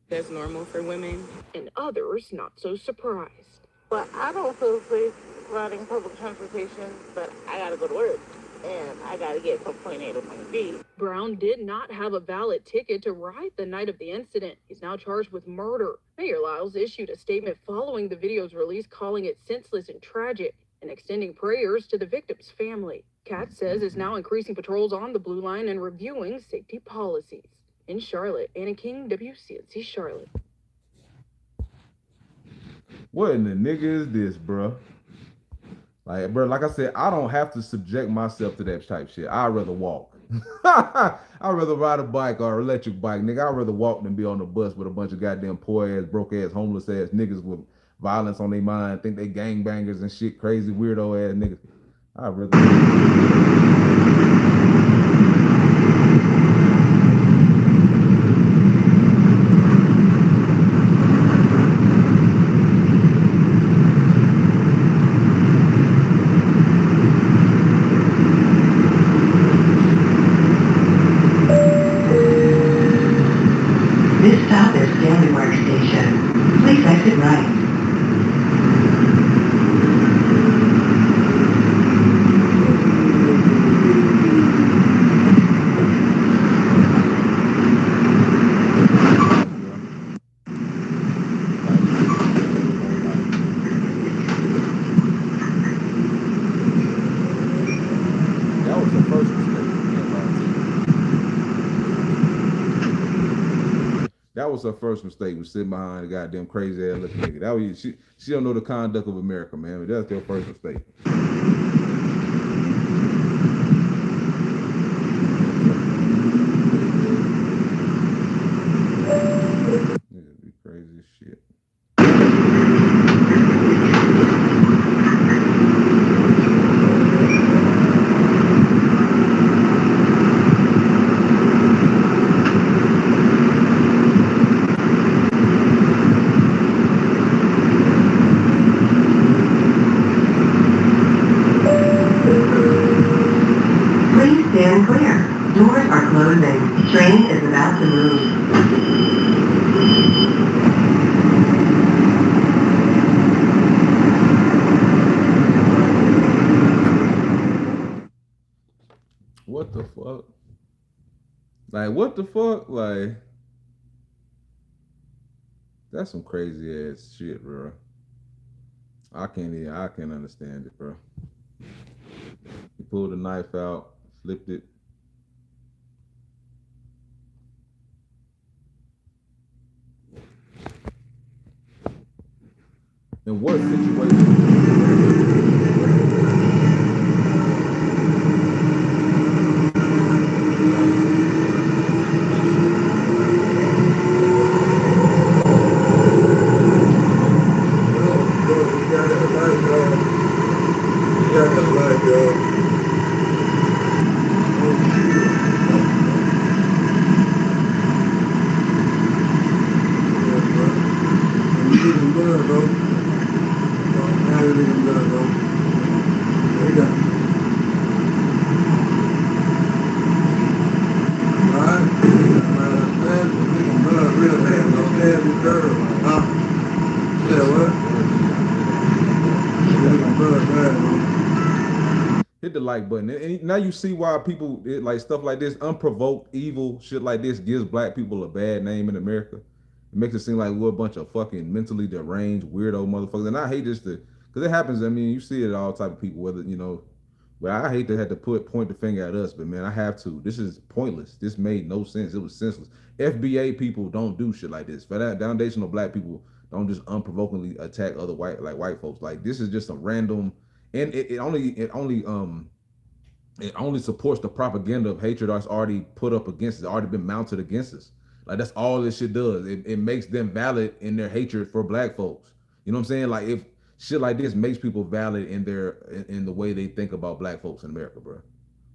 S8: That's normal for women.
S5: And others not so surprised.
S9: Well, I don't feel safe riding public transportation, but I gotta go to work. And I gotta get from point A to point B.
S5: Brown did not have a valid ticket to ride the night of the incident. He's now charged with murder. Mayor Lyles issued a statement following the video's release, calling it senseless and tragic, and extending prayers to the victim's family. Katz says is now increasing patrols on the Blue Line and reviewing safety policies. In Charlotte, Anna King, WCNC Charlotte.
S1: What in the nigga is this, bro? Like, bro, like I said, I don't have to subject myself to that type shit. I'd rather walk. I'd rather ride a bike or electric bike, nigga. I'd rather walk than be on the bus with a bunch of goddamn poor ass, broke ass, homeless ass niggas with violence on their mind, think they gangbangers and shit, crazy weirdo ass niggas. I'd rather.
S10: This stop is Stanleywork Station. Please exit right.
S1: That was her first mistake, was sitting behind a goddamn crazy ass looking nigga. That was she don't know the conduct of America, man. But that's their first mistake. Niggas be crazy as shit.
S10: Stand clear. Doors are closing. Train is about to move.
S1: What the fuck? Like, what the fuck? Like, that's some crazy ass shit, bro. I can't understand it, bro. He pulled a knife out, flipped it. In what situation? hit the like button. And now you see why people like stuff like this, unprovoked evil shit like this gives black people a bad name in America. It makes it seem like we're a bunch of fucking mentally deranged weirdo motherfuckers. And I hate this because it happens. I mean, you see it all type of people, whether but I hate to have to point the finger at us, but man, I have to. This is pointless. This made no sense. It was senseless. FBA people don't do shit like this. For that, foundational black people don't just unprovokingly attack other white folks. Like this is just some random, and it only supports the propaganda of hatred that's already put up against us, already been mounted against us. Like that's all this shit does. It makes them valid in their hatred for black folks. You know what I'm saying? Like if shit like this makes people valid in the way they think about black folks in America, bro.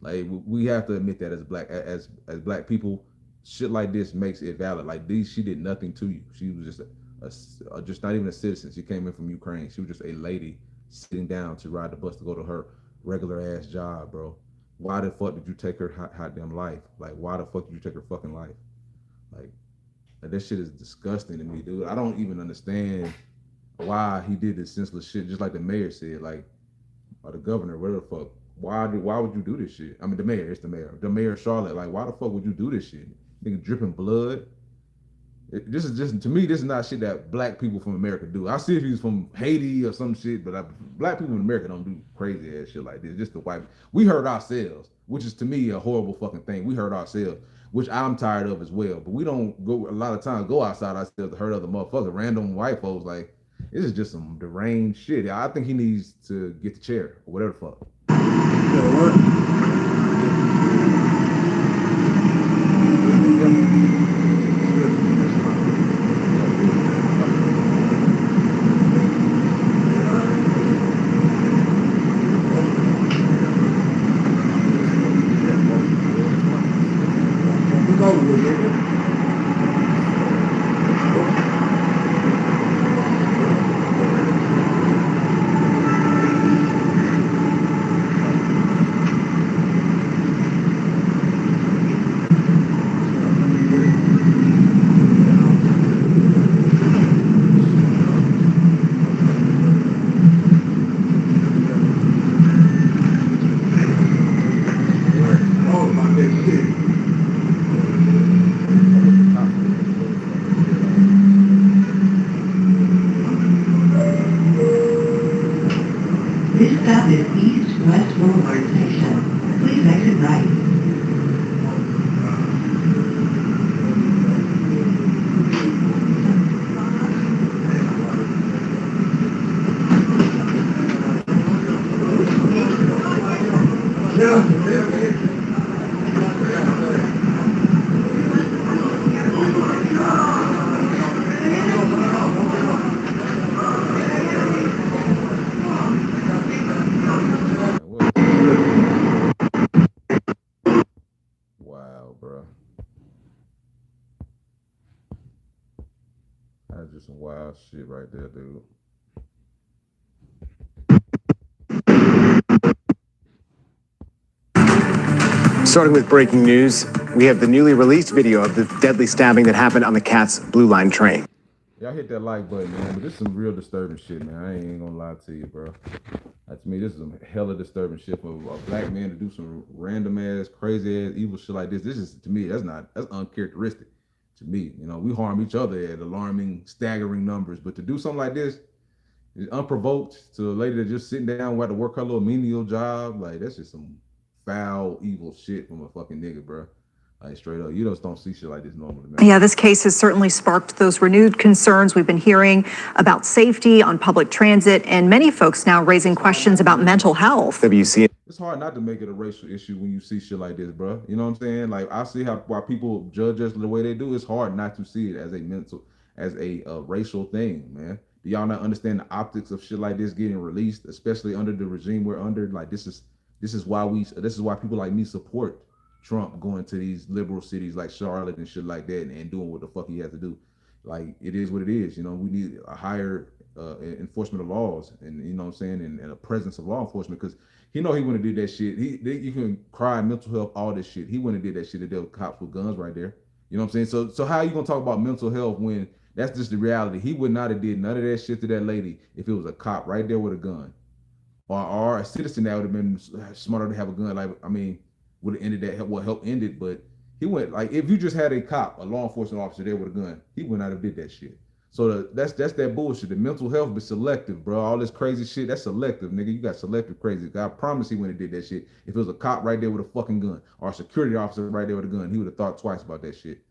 S1: Like we have to admit that as black people, shit like this makes it valid. Like she did nothing to you. She was just not even a citizen. She came in from Ukraine. She was just a lady sitting down to ride the bus to go to her regular ass job, bro. Why the fuck did you take her hot damn life? Like why the fuck did you take her fucking life? Like that shit is disgusting to me, dude. I don't even understand why he did this senseless shit. Just like the mayor said, like, or the governor, whatever the fuck. Why would you do this shit? I mean, it's the mayor of Charlotte. Like, why the fuck would you do this shit? Nigga dripping blood. This is just, to me, this is not shit that black people from America do. I see if he's from Haiti or some shit, but black people in America don't do crazy ass shit like this. Just the white. We hurt ourselves, which is to me a horrible fucking thing. We hurt ourselves, which I'm tired of as well. But we don't go a lot of times go outside ourselves to hurt other motherfuckers, random white folks. Like this is just some deranged shit. I think he needs to get the chair or whatever the fuck.
S10: This stop is East West Boulevard Station. Please exit right.
S1: Wow, bro. That's just some wild shit right there, dude.
S11: Starting with breaking news, we have the newly released video of the deadly stabbing that happened on the Cat's Blue Line train.
S1: Y'all hit that like button, man. But this is some real disturbing shit, man. I ain't gonna lie to you, bro. To me, this is some hella disturbing shit for a black man to do some random ass, crazy ass, evil shit like this. This is, to me, that's uncharacteristic. To me, we harm each other at alarming, staggering numbers. But to do something like this, unprovoked, to a lady that just sitting down, had to work her little menial job, like that's just some foul, evil shit from a fucking nigga, bro. Like straight up, you just don't see shit like this normally, man.
S12: Yeah, this case has certainly sparked those renewed concerns we've been hearing about safety on public transit, and many folks now raising questions about mental health.
S11: Have you seen?
S1: It's hard not to make it a racial issue when you see shit like this, bro. You know what I'm saying? Like I see why people judge us the way they do. It's hard not to see it as a racial thing, man. Do y'all not understand the optics of shit like this getting released, especially under the regime we're under? Like this is why people like me support Trump going to these liberal cities like Charlotte and shit like that and doing what the fuck he has to do. Like it is what it is. We need a higher enforcement of laws, and you know what I'm saying, and a presence of law enforcement, because he wouldn't have did that shit. You can cry mental health, all this shit. He wouldn't have did that shit if there were cops with guns right there. You know what I'm saying? So how are you gonna talk about mental health when that's just the reality? He would not have did none of that shit to that lady if it was a cop right there with a gun. or a citizen that would have been smarter to have a gun. Like, I mean, would have ended that, what helped end it. But he went, like, if you just had a cop, a law enforcement officer there with a gun, he would not have did that shit. So that's that bullshit. The mental health is selective, bro. All this crazy shit, that's selective, nigga. You got selective crazy. I promise he wouldn't have did that shit. If it was a cop right there with a fucking gun, or a security officer right there with a gun, he would have thought twice about that shit.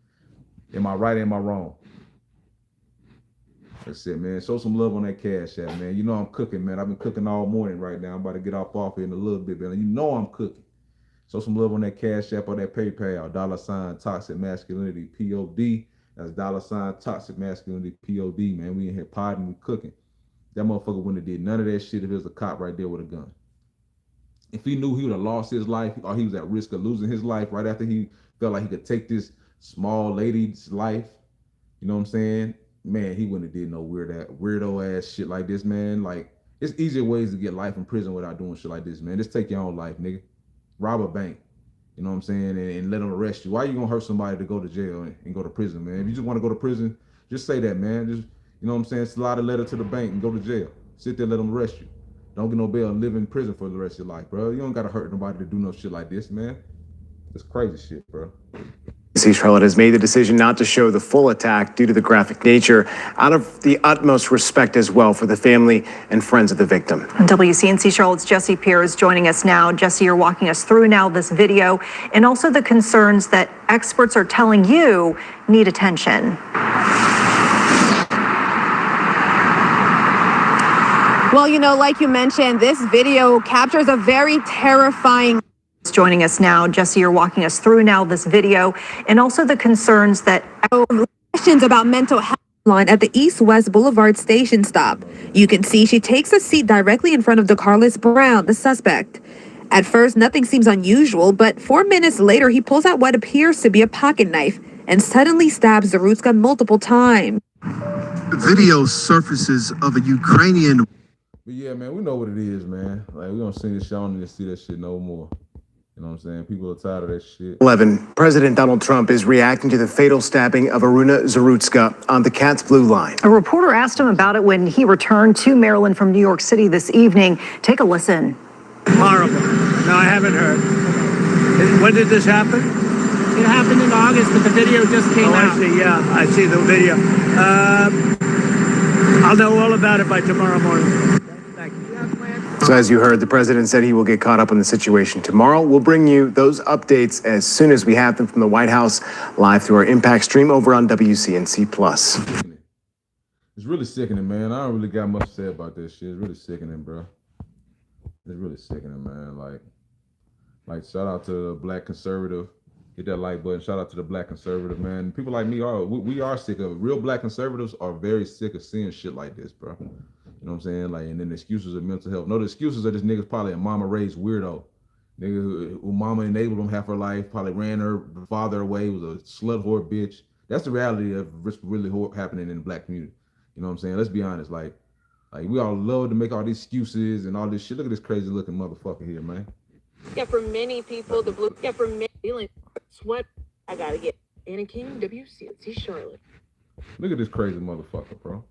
S1: Am I right or am I wrong? That's it, man. Show some love on that Cash App, man. You know I'm cooking, man. I've been cooking all morning right now. I'm about to get off here in a little bit, man. You know I'm cooking. Show some love on that Cash App or that PayPal. $ Toxic Masculinity POD. That's $ Toxic Masculinity POD, man. We in here podding, we cooking. That motherfucker wouldn't have did none of that shit if there was a cop right there with a gun. If he knew he would have lost his life, or he was at risk of losing his life right after he felt like he could take this small lady's life, you know what I'm saying? Man, he wouldn't have did no weirdo ass shit like this, man. Like, it's easier ways to get life in prison without doing shit like this, man. Just take your own life, nigga. Rob a bank, you know what I'm saying, and let them arrest you. Why you gonna hurt somebody to go to jail and go to prison, man? If you just want to go to prison, just say that, man. Just, you know what I'm saying, slide a letter to the bank and go to jail. Sit there, let them arrest you. Don't get no bail and live in prison for the rest of your life, bro. You don't gotta hurt nobody to do no shit like this, man. It's crazy shit, bro.
S11: Charlotte has made the decision not to show the full attack due to the graphic nature, out of the utmost respect as well for the family and friends of the victim.
S12: WCNC Charlotte's Jesse Pierce joining us now. Jesse, you're walking us through now this video and also the concerns that experts are telling you need attention.
S7: Well, you know, like you mentioned, this video captures a very terrifying.
S12: Joining us now, Jesse, you're walking us through now this video and also the concerns that
S7: questions about mental health line at the East-West Boulevard station stop. You can see she takes a seat directly in front of DeCarlos Brown, the suspect. At first, nothing seems unusual, but 4 minutes later, he pulls out what appears to be a pocket knife and suddenly stabs Zarutska multiple times.
S13: The video surfaces of a Ukrainian.
S1: But yeah, man, we know what it is, man. Like, we don't see this shit, I don't need to see that shit no more. You know what I'm saying? People are tired of that shit.
S11: 11. President Donald Trump is reacting to the fatal stabbing of Aruna Zarutska on the Cat's Blue Line.
S12: A reporter asked him about it when he returned to Maryland from New York City this evening. Take a listen.
S2: Horrible. No, I haven't heard. When did this happen?
S14: It happened in August, but the video just came out.
S2: I see, yeah. I see the video. I'll know all about it by tomorrow morning.
S11: So as you heard, the president said he will get caught up on the situation tomorrow. We'll bring you those updates as soon as we have them from the White House, live through our Impact stream over on WCNC+.
S1: It's really sickening, man. I don't really got much to say about this shit. It's really sickening, bro. It's really sickening, man. Like shout out to the Black conservative. Hit that like button. Shout out to the Black conservative, man. People like me we are sick of it. Real Black conservatives are very sick of seeing shit like this, bro. You know what I'm saying? Like, and then the excuses of mental health. No, the excuses are this nigga's probably a mama raised weirdo. Nigga who mama enabled him half her life, probably ran her father away, was a slut whore bitch. That's the reality of what's really happening in the Black community. You know what I'm saying? Let's be honest. Like we all love to make all these excuses and all this shit. Look at this crazy looking motherfucker here, man.
S5: Yeah, for many people, for many feeling sweat.
S9: I gotta get.
S5: Anna King, WCNC Charlotte.
S1: Look at this crazy motherfucker, bro.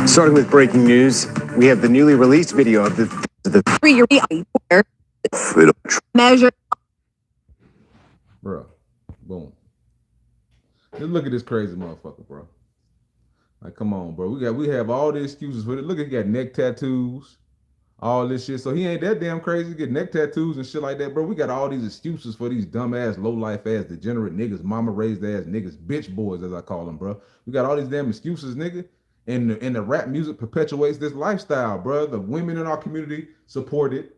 S11: Starting with breaking news, we have the newly released video of the
S7: measure.
S1: Bro, boom. Just look at this crazy motherfucker, bro. Like, come on, bro. We have all the excuses for it. Look, he got neck tattoos, all this shit. So he ain't that damn crazy. Get neck tattoos and shit like that, bro. We got all these excuses for these dumbass, low life ass, degenerate niggas, mama raised ass niggas, bitch boys as I call them, bro. We got all these damn excuses, nigga. And the rap music perpetuates this lifestyle, bro. The women in our community support it.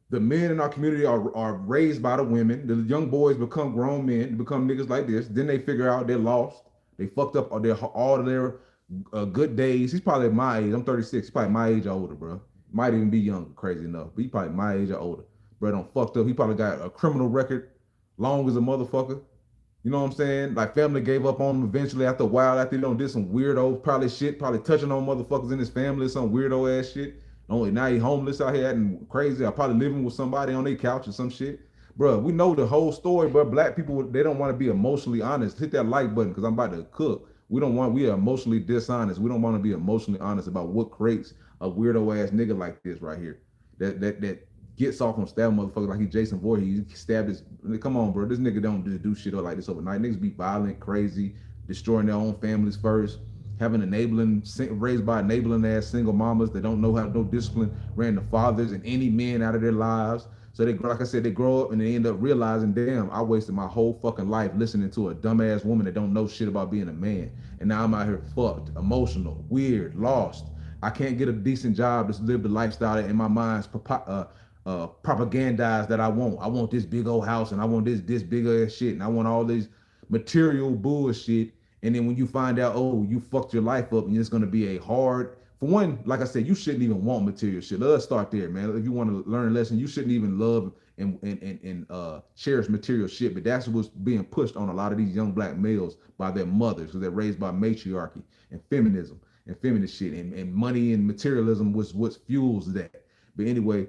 S1: The men in our community are raised by the women. The young boys become grown men, become niggas like this. Then they figure out they're lost. They fucked up all their good days. He's probably my age. I'm 36. He's probably my age or older, bro. Might even be younger, crazy enough. But he's probably my age or older. Bro, done fucked up. He probably got a criminal record, long as a motherfucker. You know what I'm saying? Like, family gave up on him eventually after a while, after he did some weirdo probably shit, probably touching on motherfuckers in his family, some weirdo ass shit. Only now he homeless out here acting crazy, or probably living with somebody on their couch or some shit. Bro, we know the whole story, but Black people, they don't want to be emotionally honest. Hit that like button because I'm about to cook. We are emotionally dishonest. We don't want to be emotionally honest about what creates a weirdo ass nigga like this right here. That gets off on stabbing motherfuckers like he Jason Voorhees. He stabbed his. Come on, bro. This nigga don't just do shit like this overnight. Niggas be violent, crazy, destroying their own families first, having raised by enabling ass single mamas that don't know how to no discipline, ran the fathers and any men out of their lives. So they, like I said, they grow up and they end up realizing, damn, I wasted my whole fucking life listening to a dumbass woman that don't know shit about being a man. And now I'm out here fucked, emotional, weird, lost. I can't get a decent job to live the lifestyle that in my mind's propagandized that I want. I want this big old house and I want this big ass shit and I want all this material bullshit. And then when you find out, oh, you fucked your life up and it's gonna be a hard, for one, like I said, you shouldn't even want material shit. Let's start there, man. If you want to learn a lesson, you shouldn't even love and cherish material shit. But that's what's being pushed on a lot of these young black males by their mothers, because they're raised by matriarchy and feminism and feminist shit. And money and materialism was what fuels that. But anyway,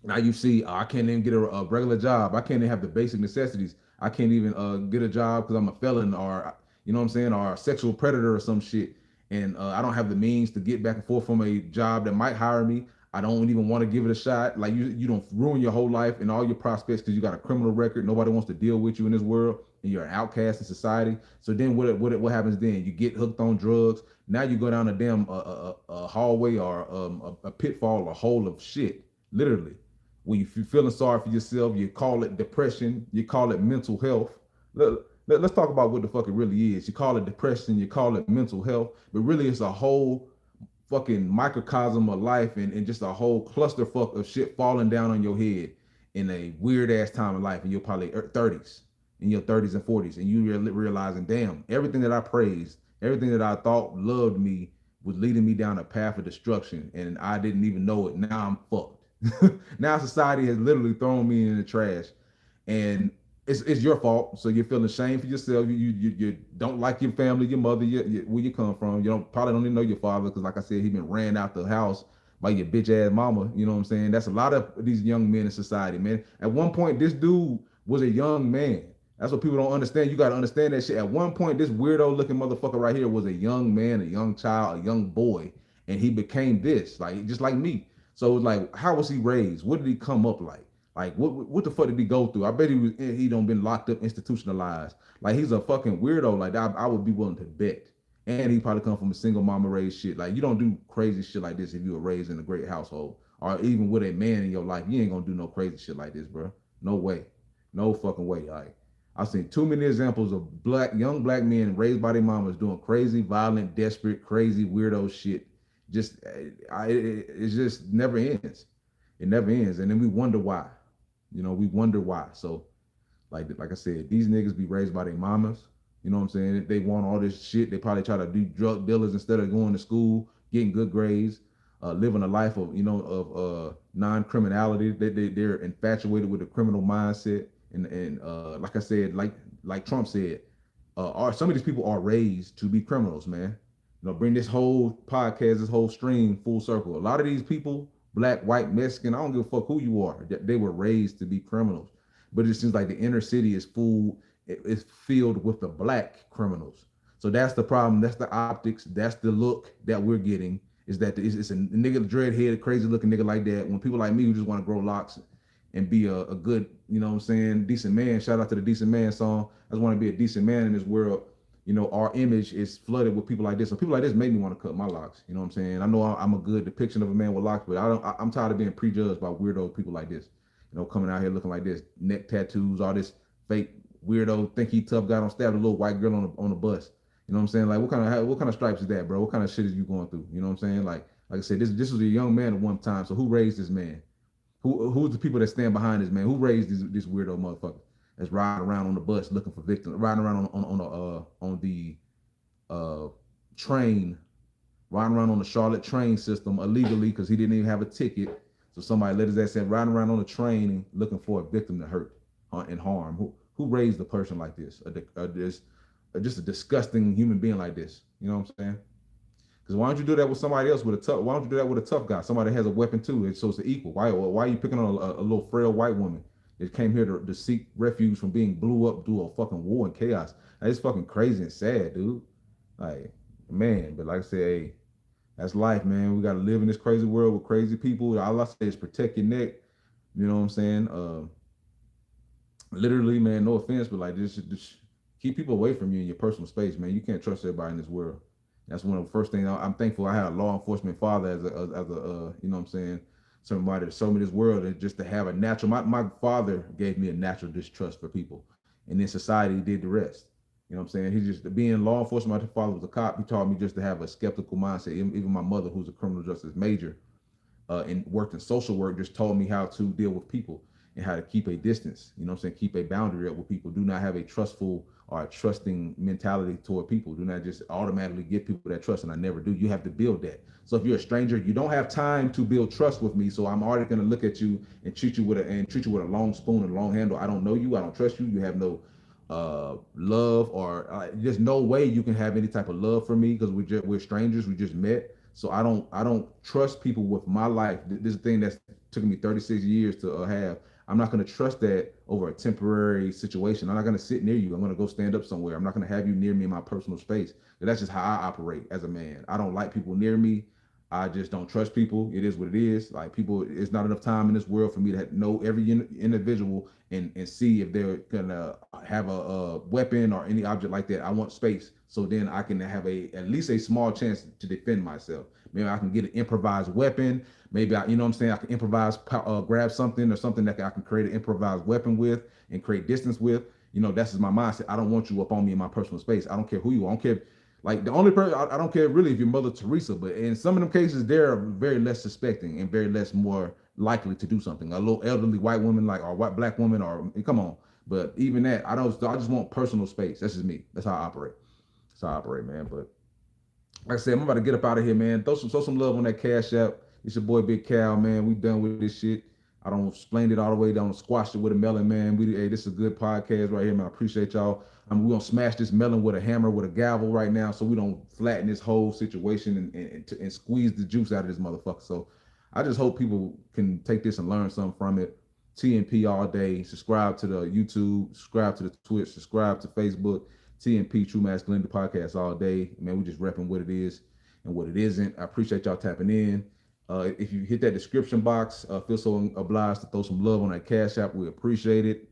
S1: now you see, I can't even get a regular job. I can't even have the basic necessities. I can't even get a job because I'm a felon or, you know what I'm saying, or a sexual predator or some shit. And I don't have the means to get back and forth from a job that might hire me. I don't even want to give it a shot. Like you don't ruin your whole life and all your prospects because you got a criminal record. Nobody wants to deal with you in this world, and you're an outcast in society. So then what happens then? You get hooked on drugs. Now you go down a damn a hallway or a pitfall, a hole of shit, literally. When you're feeling sorry for yourself, you call it depression, you call it mental health. Let's talk about what the fuck it really is. You call it depression, you call it mental health, but really it's a whole fucking microcosm of life and just a whole clusterfuck of shit falling down on your head in a weird ass time of life in your probably 30s, in your 30s and 40s, and you realizing, damn, everything that I praised, everything that I thought loved me was leading me down a path of destruction, and I didn't even know it. Now I'm fucked. Now society has literally thrown me in the trash, and it's your fault. So you're feeling shame for yourself. You don't like your family, your mother, where you come from. You probably don't even know your father because, like I said, he been ran out the house by your bitch ass mama. You know what I'm saying? That's a lot of these young men in society, man. At one point, this dude was a young man. That's what people don't understand. You got to understand that shit. At one point, this weirdo looking motherfucker right here was a young man, a young child, a young boy, and he became this, like just like me. So it's like, how was he raised? What did he come up like? Like, what the fuck did he go through? I bet he don't been locked up, institutionalized. Like, he's a fucking weirdo. Like, I would be willing to bet. And he probably come from a single mama raised shit. Like, you don't do crazy shit like this if you were raised in a great household. Or even with a man in your life, you ain't gonna do no crazy shit like this, bro. No way. No fucking way. Like, I've seen too many examples of young black men raised by their mamas doing crazy, violent, desperate, crazy, weirdo shit. Just, it just never ends. It never ends. And then we wonder why. You know, we wonder why. So, like I said, these niggas be raised by their mamas. You know what I'm saying? They want all this shit. They probably try to do drug dealers instead of going to school, getting good grades, living a life of, non-criminality. They're infatuated with the criminal mindset. And like I said, like Trump said, some of these people are raised to be criminals, man. You know, bring this whole podcast, this whole stream full circle. A lot of these people, black, white, Mexican, I don't give a fuck who you are. They were raised to be criminals. But it seems like the inner city is filled with the black criminals. So that's the problem. That's the optics. That's the look that we're getting, is that it's a nigga, dreadhead, crazy looking nigga like that. When people like me who just want to grow locks and be a good, you know what I'm saying, decent man. Shout out to the Decent Man song. I just want to be a decent man in this world. You know, our image is flooded with people like this. So people like this make me want to cut my locks. You know what I'm saying? I know I'm a good depiction of a man with locks, but I'm tired of being prejudged by weirdo people like this. You know, coming out here looking like this, neck tattoos, all this fake weirdo, think he tough guy, don't stab a little white girl on the bus. You know what I'm saying? Like, what kind of stripes is that, bro? What kind of shit is you going through? You know what I'm saying? Like I said, this was a young man at one time. So who raised this man? Who's the people that stand behind this man? Who raised this weirdo motherfucker that's riding around on the bus looking for victims, riding around on the train, riding around on the Charlotte train system illegally because he didn't even have a ticket. So somebody let his ass in, riding around on the train looking for a victim to hurt and harm. Who raised a person like this? Just a disgusting human being like this. You know what I'm saying? Because why don't you do that with somebody else why don't you do that with a tough guy? Somebody that has a weapon too, so it's equal. Why are you picking on a little frail white woman that came here to seek refuge from being blew up through a fucking war and chaos? It's fucking crazy and sad, dude. Like, man, but like I said, hey, that's life, man. We gotta live in this crazy world with crazy people. All I say is protect your neck. You know what I'm saying? Literally, man, no offense, but like just keep people away from you in your personal space, man. You can't trust everybody in this world. That's one of the first things I'm thankful I had a law enforcement father as a you know what I'm saying, somebody that showed me this world, and just to have a natural. My father gave me a natural distrust for people, and then society did the rest. You know what I'm saying? He just being law enforcement. My father was a cop. He taught me just to have a skeptical mindset. Even my mother, who's a criminal justice major, and worked in social work, just told me how to deal with people and how to keep a distance. You know what I'm saying? Keep a boundary up with people. Do not have a trustful or a trusting mentality toward people. Do not just automatically give people that trust. And I never do. You have to build that. So if you're a stranger, you don't have time to build trust with me. So I'm already going to look at you and treat you with a long spoon and a long handle. I don't know you. I don't trust you. You have no love, or there's no way you can have any type of love for me, because we're strangers. We just met. So I don't trust people with my life. This is a thing that's took me 36 years to have. I'm not going to trust that over a temporary situation. I'm not going to sit near you. I'm going to go stand up somewhere. I'm not going to have you near me in my personal space. That's just how I operate as a man. I don't like people near me. I just don't trust people. It is what it is. Like, people, it's not enough time in this world for me to know every individual and see if they're gonna have a weapon or any object like that. I want space, so then I can have at least a small chance to defend myself. Maybe I can get an improvised weapon. Maybe you know what I'm saying, I can improvise, grab something or something that I can create an improvised weapon with and create distance with. You know, that's just my mindset. I don't want you up on me in my personal space. I don't care who you are. I don't care. Like, the only person, I don't care really if you're Mother Teresa, but in some of them cases, they're very less suspecting and very less more likely to do something. A little elderly white woman, like, or white black woman, or come on. But even that, I just want personal space. That's just me. That's how I operate. That's how I operate, man. But like I said, I'm about to get up out of here, man. Throw some love on that Cash App. It's your boy Big Cal, man. We done with this shit. I don't explain it all the way down, squash it with a melon, man. Hey, this is a good podcast right here, man. I appreciate y'all. We're gonna smash this melon with a hammer, with a gavel right now, so we don't flatten this whole situation and squeeze the juice out of this motherfucker. So I just hope people can take this and learn something from it. TNP all day. Subscribe to the YouTube, subscribe to the Twitch, subscribe to Facebook. TNP, True Masculinity Podcast all day. Man, we just repping what it is and what it isn't. I appreciate y'all tapping in. If you hit that description box, feel so obliged to throw some love on that Cash App. We appreciate it.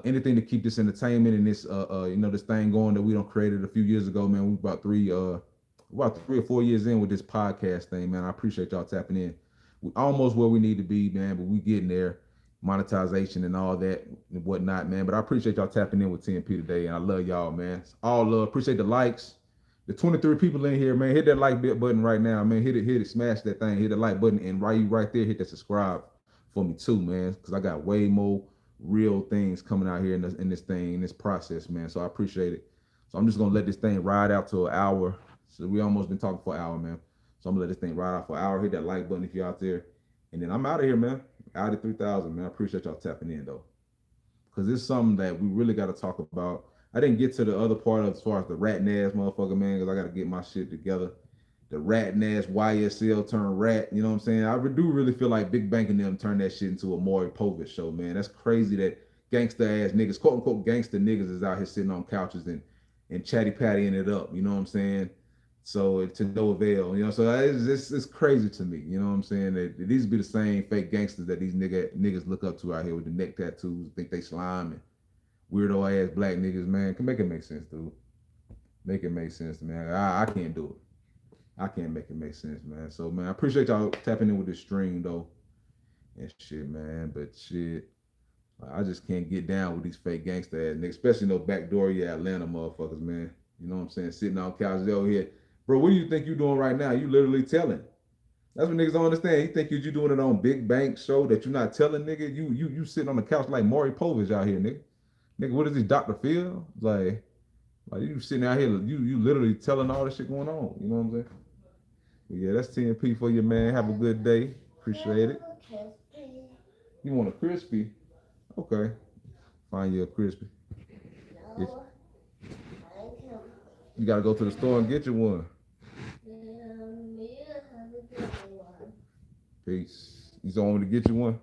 S1: Anything to keep this entertainment and this, this thing going that we done created a few years ago, man. We about three or 4 years in with this podcast thing, man. I appreciate y'all tapping in. We almost where we need to be, man, but we getting there. Monetization and all that and whatnot, man. But I appreciate y'all tapping in with TNP today, and I love y'all, man. It's all love. Appreciate the likes. The 23 people in here, man. Hit that like button right now, man. Hit it, smash that thing, hit the like button, and right there, hit that subscribe for me too, man. Because I got way more real things coming out here in this process, man. So I appreciate it. So I'm just gonna let this thing ride out to an hour. So we almost been talking for an hour, man. So I'm gonna let this thing ride out for an hour. Hit that like button if you're out there, and then I'm out of here, man. Out of 3,000, man. I appreciate y'all tapping in though, because it's something that we really got to talk about. I didn't get to the other part as far as the ratting ass motherfucker, man, because I got to get my shit together. The ratting ass YSL turned rat, you know what I'm saying? I do really feel like Big Bank and them turned that shit into a Maury Povich show, man. That's crazy that gangster ass niggas, quote unquote gangster niggas, is out here sitting on couches and chatty pattying it up, you know what I'm saying? So to no avail, you know. So it's crazy to me, you know what I'm saying? That these be the same fake gangsters that these niggas look up to out here with the neck tattoos, think they slime and weirdo ass black niggas, man. Can make it make sense, dude. Make it make sense, man. I can't do it. I can't make it make sense, man. So, man, I appreciate y'all tapping in with this stream though, and shit, man. But shit, I just can't get down with these fake gangster ass niggas, especially no backdoor Atlanta motherfuckers, man. You know what I'm saying? Sitting on couches over here. Bro, what do you think you doing right now? You literally telling. That's what niggas don't understand. You think you doing it on Big Bank show that you're not telling, nigga? You sitting on the couch like Maury Povich out here, nigga. Nigga, what is this, Dr. Phil? Like you sitting out here, you literally telling all this shit going on. You know what I'm saying? But yeah, that's TNP for you, man. Have a good day. Appreciate it. You want a crispy? Okay. Find you a crispy. You gotta go to the store and get you one. Peace. You don't want me to get you one?